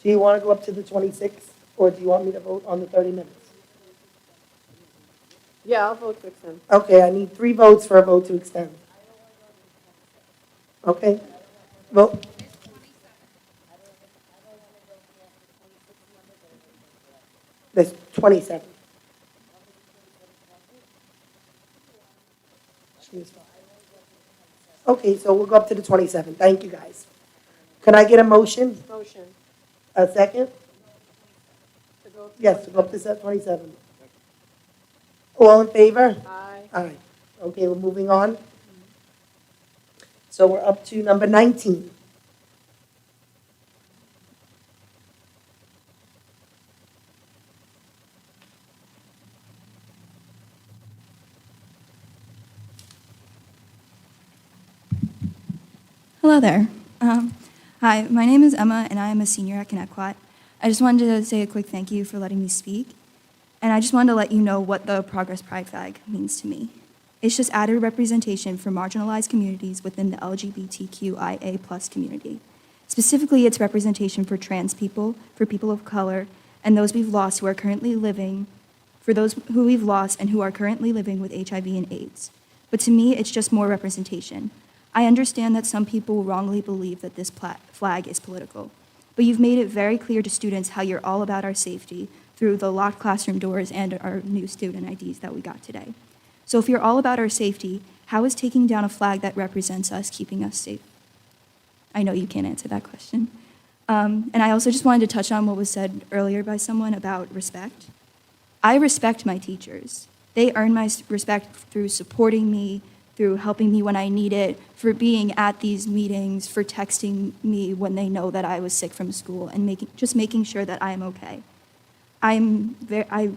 Do you want to go up to the 26th, or do you want me to vote on the 30 minutes? Yeah, I'll vote to extend. Okay, I need 3 votes for a vote to extend. Okay, vote. There's 27. She was fine. Okay, so we'll go up to the 27. Thank you, guys. Can I get a motion? Motion. A second? To go to Yes, to go up to 27. All in favor? Aye. Aye. Okay, we're moving on. So we're up to number 19. Hello there. Hi, my name is Emma, and I am a senior at Connecticut. I just wanted to say a quick thank you for letting me speak. And I just wanted to let you know what the Progress Pride flag means to me. It's just added representation for marginalized communities within the LGBTQIA+ community. Specifically, it's representation for trans people, for people of color, and those we've lost who are currently living, for those who we've lost and who are currently living with HIV and AIDS. But to me, it's just more representation. I understand that some people wrongly believe that this flag is political, but you've made it very clear to students how you're all about our safety through the locked classroom doors and our new student IDs that we got today. So if you're all about our safety, how is taking down a flag that represents us keeping us safe? I know you can't answer that question. And I also just wanted to touch on what was said earlier by someone about respect. I respect my teachers. They earn my respect through supporting me, through helping me when I need it, for being at these meetings, for texting me when they know that I was sick from school, and making sure that I'm okay. I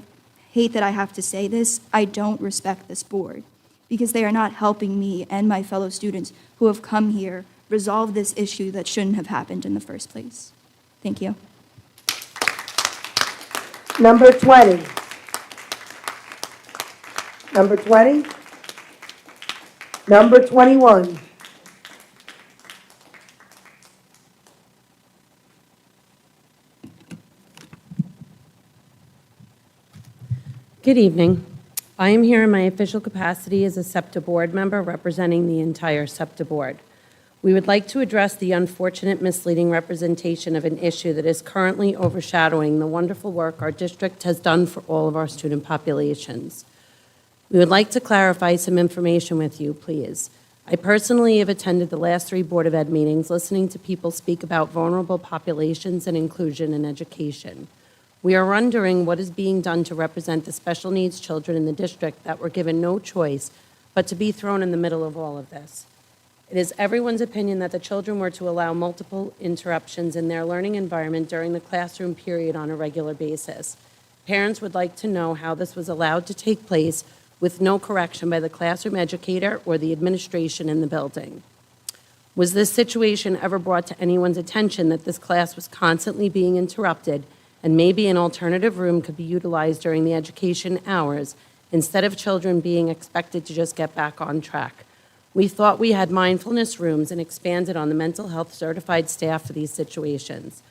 hate that I have to say this, I don't respect this board, because they are not helping me and my fellow students who have come here resolve this issue that shouldn't have happened in the first place. Thank you. Number 20. Number 20. Number 21. Good evening. I am here in my official capacity as a SEPTA board member representing the entire SEPTA board. We would like to address the unfortunate misleading representation of an issue that is currently overshadowing the wonderful work our district has done for all of our student populations. We would like to clarify some information with you, please. I personally have attended the last 3 Board of Ed meetings listening to people speak about vulnerable populations and inclusion in education. We are wondering what is being done to represent the special needs children in the district that were given no choice but to be thrown in the middle of all of this. It is everyone's opinion that the children were to allow multiple interruptions in their learning environment during the classroom period on a regular basis. Parents would like to know how this was allowed to take place with no correction by the classroom educator or the administration in the building. Was this situation ever brought to anyone's attention that this class was constantly being interrupted and maybe an alternative room could be utilized during the education hours instead of children being expected to just get back on track? We thought we had mindfulness rooms and expanded on the mental health certified staff for these situations.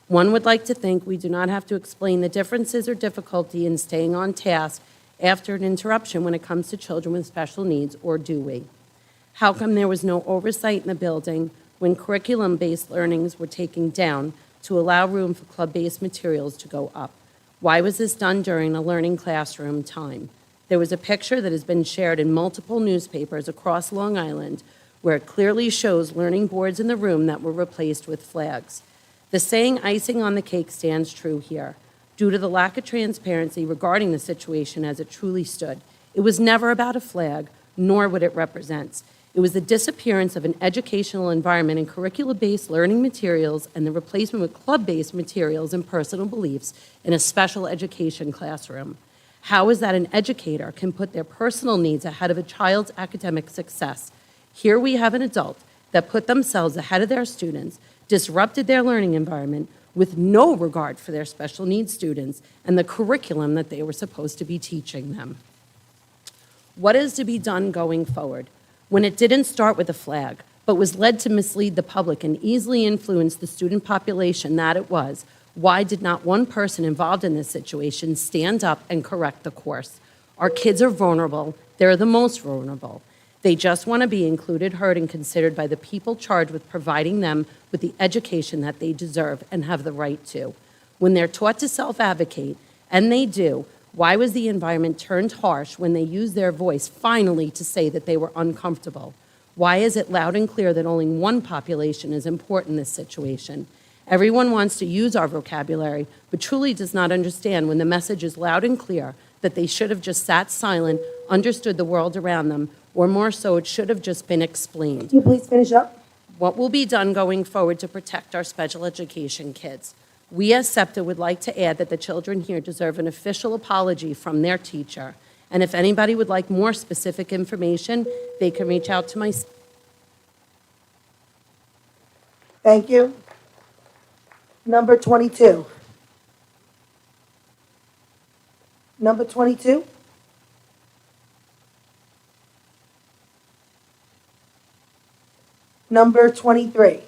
One would like to think we do not have to explain the differences or difficulty in staying on task after an interruption when it comes to children with special needs, or do we? How come there was no oversight in the building when curriculum-based learnings were taken down to allow room for club-based materials to go up? Why was this done during a learning classroom time? There was a picture that has been shared in multiple newspapers across Long Island where it clearly shows learning boards in the room that were replaced with flags. The saying icing on the cake stands true here. Due to the lack of transparency regarding the situation as it truly stood, it was never about a flag, nor what it represents. It was the disappearance of an educational environment and curriculum-based learning materials and the replacement with club-based materials and personal beliefs in a special education classroom. How is that an educator can put their personal needs ahead of a child's academic success? Here we have an adult that put themselves ahead of their students, disrupted their learning environment with no regard for their special needs students and the curriculum that they were supposed to be teaching them. What is to be done going forward? When it didn't start with a flag, but was led to mislead the public and easily influence the student population that it was, why did not one person involved in this situation stand up and correct the course? Our kids are vulnerable. They're the most vulnerable. They just want to be included, heard, and considered by the people charged with providing them with the education that they deserve and have the right to. When they're taught to self-advocate, and they do, why was the environment turned harsh when they used their voice finally to say that they were uncomfortable? Why is it loud and clear that only one population is important in this situation? Everyone wants to use our vocabulary, but truly does not understand when the message is loud and clear that they should have just sat silent, understood the world around them, or more so, it should have just been explained. Can you please finish up? What will be done going forward to protect our special education kids? We as SEPTA would like to add that the children here deserve an official apology from their teacher. And if anybody would like more specific information, they can reach out to my... Thank you. Number 22. Number 22. Number 23.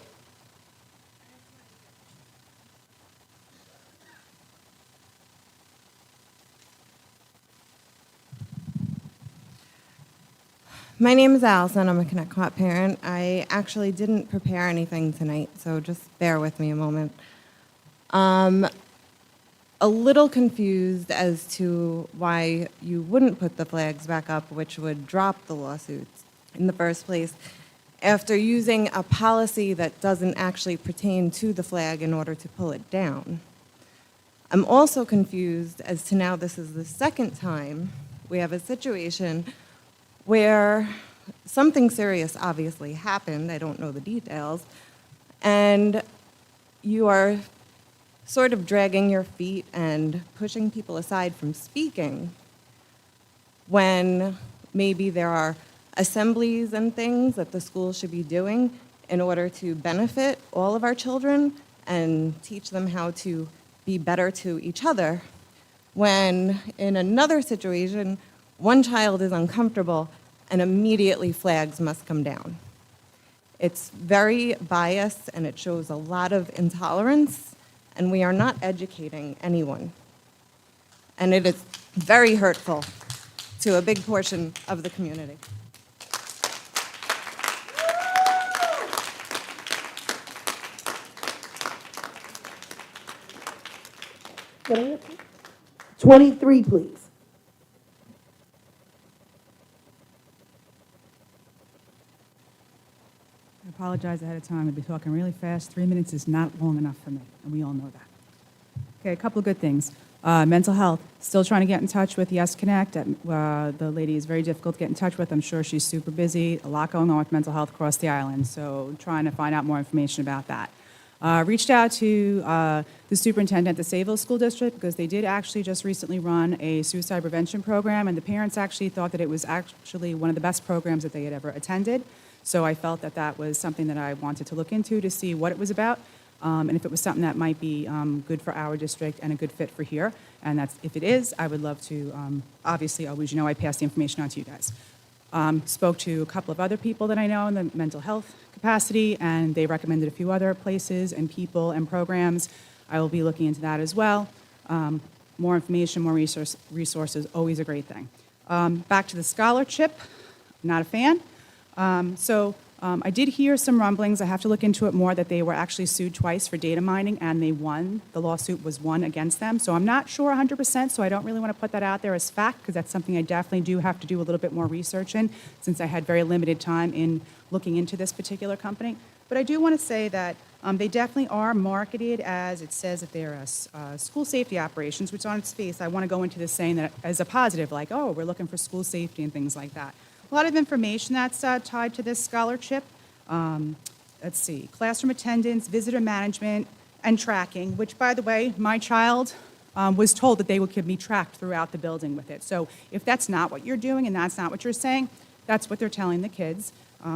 My name is Allison. I'm a Connecticut parent. I actually didn't prepare anything tonight, so just bear with me a moment. A little confused as to why you wouldn't put the flags back up, which would drop the lawsuits in the first place, after using a policy that doesn't actually pertain to the flag in order to pull it down. I'm also confused as to now this is the second time we have a situation where something serious obviously happened, I don't know the details, and you are sort of dragging your feet and pushing people aside from speaking when maybe there are assemblies and things that the school should be doing in order to benefit all of our children and teach them how to be better to each other, when in another situation, one child is uncomfortable and immediately flags must come down. It's very biased and it shows a lot of intolerance, and we are not educating anyone. And it is very hurtful to a big portion of the community. Can I have 23, please. I apologize ahead of time. I'll be talking really fast. 3 minutes is not long enough for me, and we all know that. Okay, a couple of good things. Mental health, still trying to get in touch with Yes Connect. The lady is very difficult to get in touch with. I'm sure she's super busy. A lot going on with mental health across the island, so trying to find out more information about that. Reached out to the superintendent at the Sayville School District because they did actually just recently run a suicide prevention program, and the parents actually thought that it was actually one of the best programs that they had ever attended. So I felt that that was something that I wanted to look into to see what it was about, and if it was something that might be good for our district and a good fit for here. And that's, if it is, I would love to, obviously, always, I pass the information on to you guys. Spoke to a couple of other people that I know in the mental health capacity, and they recommended a few other places and people and programs. I will be looking into that as well. More information, more resources, always a great thing. Back to the scholarship, not a fan. So I did hear some rumblings, I have to look into it more, that they were actually sued twice for data mining, and they won. The lawsuit was won against them, so I'm not sure 100%, so I don't really want to put that out there as fact, because that's something I definitely do have to do a little bit more research in, since I had very limited time in looking into this particular company. But I do want to say that they definitely are marketed as, it says that they're school safety operations, which on its face, I want to go into this saying that as a positive, like, oh, we're looking for school safety and things like that. A lot of information that's tied to this scholarship. Let's see, classroom attendance, visitor management, and tracking, which, by the way, my child was told that they could be tracked throughout the building with it. So if that's not what you're doing and that's not what you're saying, that's what they're telling the kids.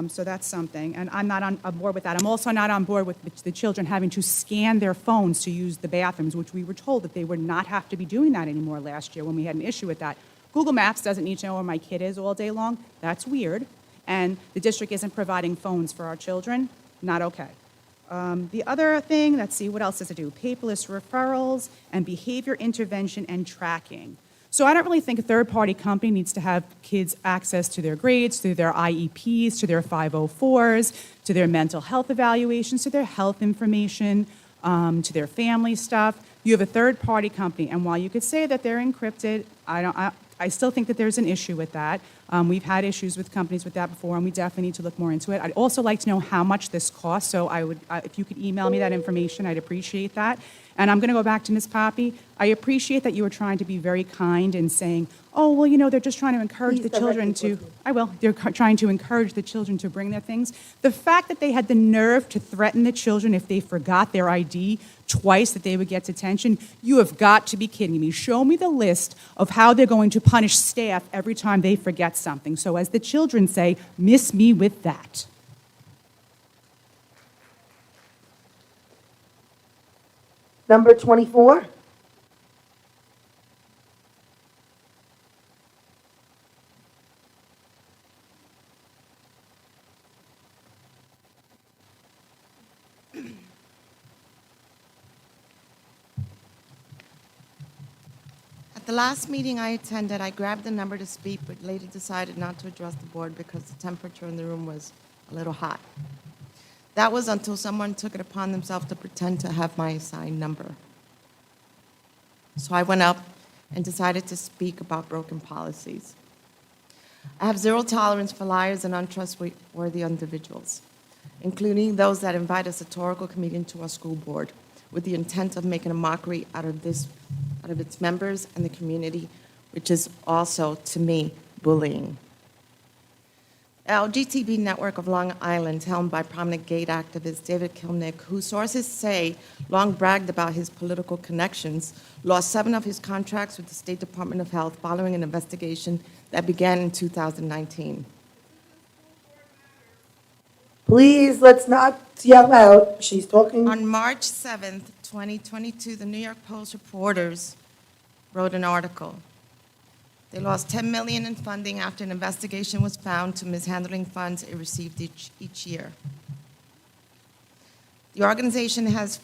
So that's something. And I'm not on board with that. I'm also not on board with the children having to scan their phones to use the bathrooms, which we were told that they would not have to be doing that anymore last year when we had an issue with that. Google Maps doesn't need to know where my kid is all day long. That's weird. And the district isn't providing phones for our children. Not okay. The other thing, let's see, what else does it do? Paperless referrals and behavior intervention and tracking. So I don't really think a third-party company needs to have kids access to their grades, to their IEPs, to their 504s, to their mental health evaluations, to their health information, to their family stuff. You have a third-party company, and while you could say that they're encrypted, I still think that there's an issue with that. We've had issues with companies with that before, and we definitely need to look more into it. I'd also like to know how much this costs, so if you could email me that information, I'd appreciate that. And I'm going to go back to Ms. Poppy. I appreciate that you were trying to be very kind in saying, oh, well, you know, they're just trying to encourage the children to, they're trying to encourage the children to bring their things. The fact that they had the nerve to threaten the children if they forgot their ID twice that they would get detention, you have got to be kidding me. Show me the list of how they're going to punish staff every time they forget something. So as the children say, miss me with that. Number 24. At the last meeting I attended, I grabbed the number to speak, but later decided not to address the board because the temperature in the room was a little hot. That was until someone took it upon themselves to pretend to have my assigned number. So I went up and decided to speak about broken policies. I have zero tolerance for liars and untrustworthy individuals, including those that invite a satirical comedian to our school board with the intent of making a mockery out of its members and the community, which is also, to me, bullying. The LGTB network of Long Island, helmed by prominent gay activist David Kilnick, who sources say long bragged about his political connections, lost 7 of his contracts with the State Department of Health following an investigation that began in 2019. Please, let's not yell out. She's talking. On March 7th, 2022, the New York Post reporters wrote an article. They lost $10 million in funding after an investigation was found to mishandling funds it received each year. The organization has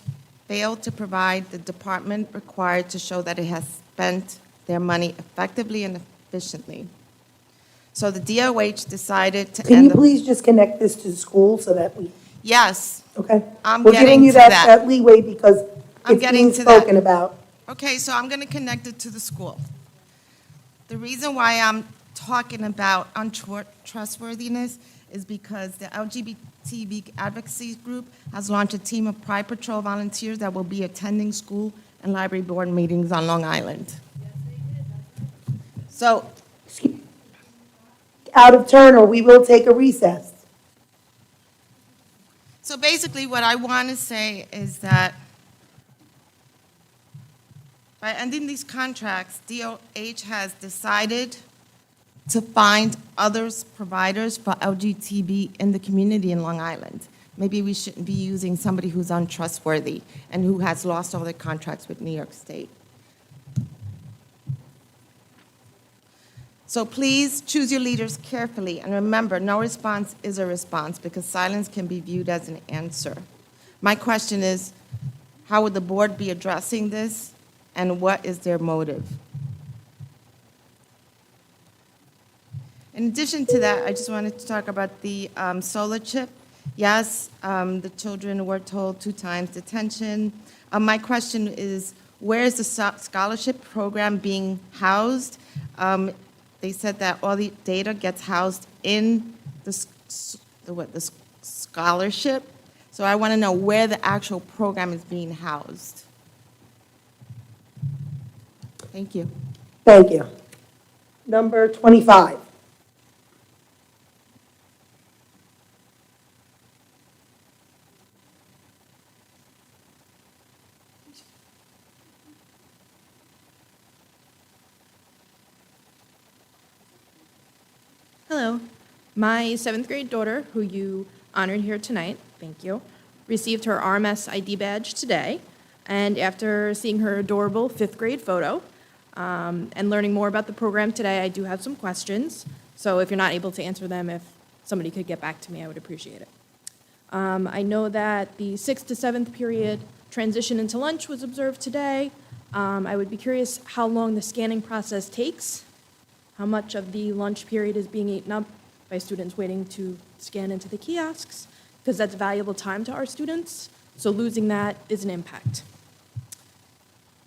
failed to provide the department required to show that it has spent their money effectively and efficiently. So the DOH decided to Can you please just connect this to school so that we... Yes. Okay. I'm We're getting giving you to that leeway because it's being spoken about. Okay, so I'm going to connect it to the school. The reason why I'm talking about untrustworthiness is because the LGBT advocacy group has launched a team of Pride Patrol volunteers that will be attending school and library board meetings on Long Island. So, Out of turn, or we will take a recess. So basically what I want to say is that by ending these contracts, DOH has decided to find others providers for LGBT in the community in Long Island. Maybe we shouldn't be using somebody who's untrustworthy and who has lost all their contracts with New York State. So please choose your leaders carefully, and remember, no response is a response because silence can be viewed as an answer. My question is, how would the board be addressing this, and what is their motive? In addition to that, I just wanted to talk about the solar chip. Yes, the children were told 2 times detention. My question is, where is the scholarship program being housed? They said that all the data gets housed in the scholarship. So I want to know where the actual program is being housed. Thank you. Thank you. Number 25. Hello. My 7th grade daughter, who you honored here tonight, thank you, received her RMS ID badge today. And after seeing her adorable 5th grade photo and learning more about the program today, I do have some questions. So if you're not able to answer them, if somebody could get back to me, I would appreciate it. I know that the 6th to 7th period transition into lunch was observed today. I would be curious how long the scanning process takes, how much of the lunch period is being eaten up by students waiting to scan into the kiosks, because that's valuable time to our students, so losing that is an impact.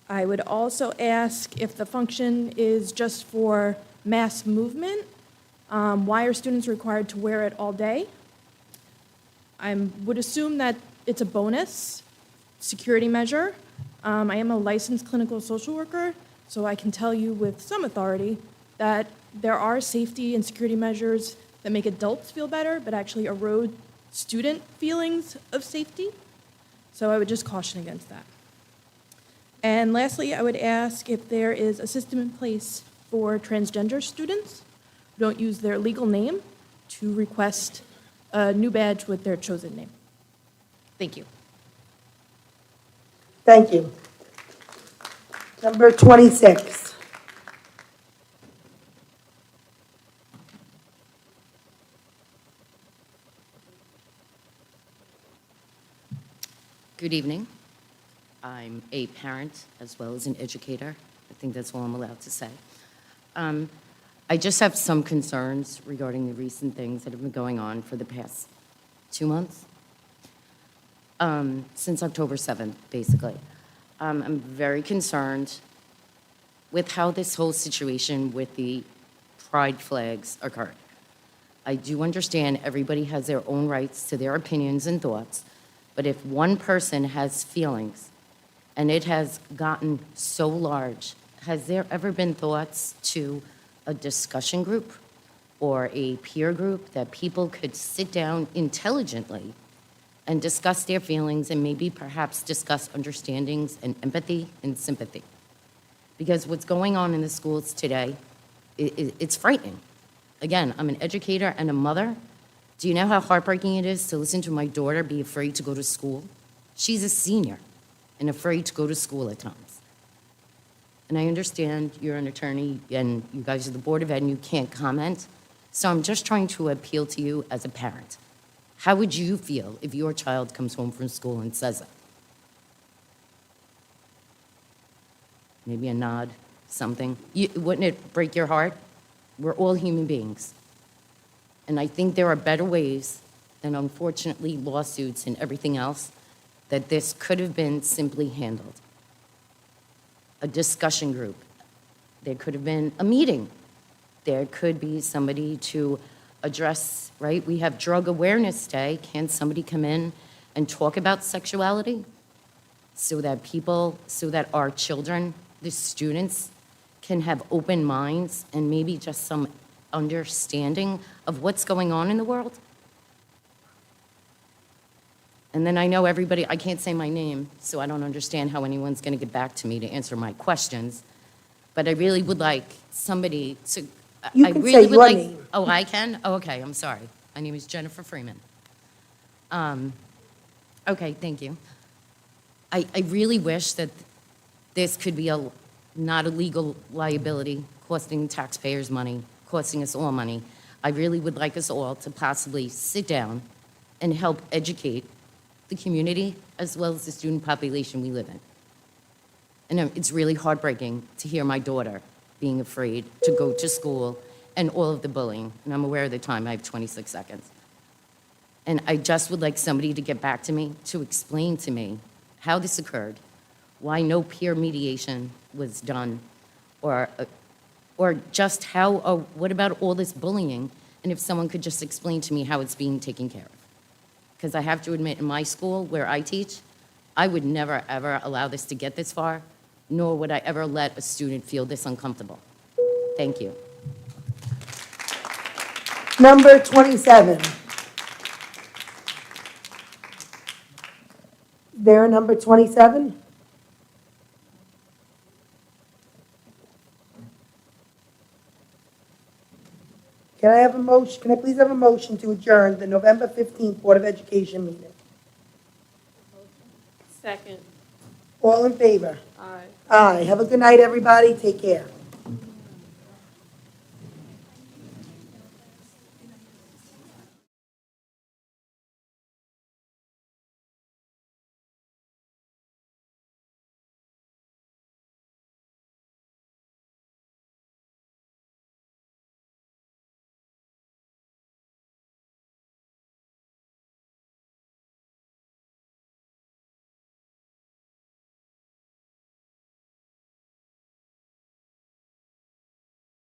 I would also ask if the function is just for mass movement, why are students required to wear it all day? I would assume that it's a bonus security measure. I am a licensed clinical social worker, so I can tell you with some authority that there are safety and security measures that make adults feel better, but actually erode student feelings of safety. So I would just caution against that. And lastly, I would ask if there is a system in place for transgender students who don't use their legal name to request a new badge with their chosen name. Thank you. Thank you. Number 26. Good evening. I'm a parent as well as an educator. I think that's all I'm allowed to say. I just have some concerns regarding the recent things that have been going on for the past 2 months, since October 7th, basically. I'm very concerned with how this whole situation with the pride flags occurred. I do understand everybody has their own rights to their opinions and thoughts, but if one person has feelings and it has gotten so large, has there ever been thoughts to a discussion group or a peer group that people could sit down intelligently and discuss their feelings and maybe perhaps discuss understandings and empathy and sympathy? Because what's going on in the schools today, it's frightening. Again, I'm an educator and a mother. Do you know how heartbreaking it is to listen to my daughter be afraid to go to school? She's a senior and afraid to go to school at times. And I understand you're an attorney and you guys are the Board of Ed and you can't comment. So I'm just trying to appeal to you as a parent. How would you feel if your child comes home from school and says that? Maybe a nod, something. Wouldn't it break your heart? We're all human beings. And I think there are better ways than, unfortunately, lawsuits and everything else, that this could have been simply handled. A discussion group. There could have been a meeting. There could be somebody to address, right? We have Drug Awareness Day. Can somebody come in and talk about sexuality so that our children, the students, can have open minds and maybe just some understanding of what's going on in the world? And then I know everybody, I can't say my name, so I don't understand how anyone's going to get back to me to answer my questions. But I really would like somebody to. You I can really say would your like. name. Oh, I can? Oh, okay, I'm sorry. My name is Jennifer Freeman. Okay, thank you. I really wish that this could be not a legal liability, costing taxpayers money, costing us all money. I really would like us all to possibly sit down and help educate the community as well as the student population we live in. And it's really heartbreaking to hear my daughter being afraid to go to school and all of the bullying. And I'm aware of the time, I have 26 seconds. And I just would like somebody to get back to me, to explain to me how this occurred, why no peer mediation was done, or just how, what about all this bullying? And if someone could just explain to me how it's being taken care of. Because I have to admit, in my school where I teach, I would never, ever allow this to get this far, nor would I ever let a student feel this uncomfortable. Thank you. Number 27. Is there a number 27? Can I have a motion, can I please have a motion to adjourn the November 15th Board of Education meeting? Second. All in favor? Aye. Aye. Have a good night, everybody. Take care.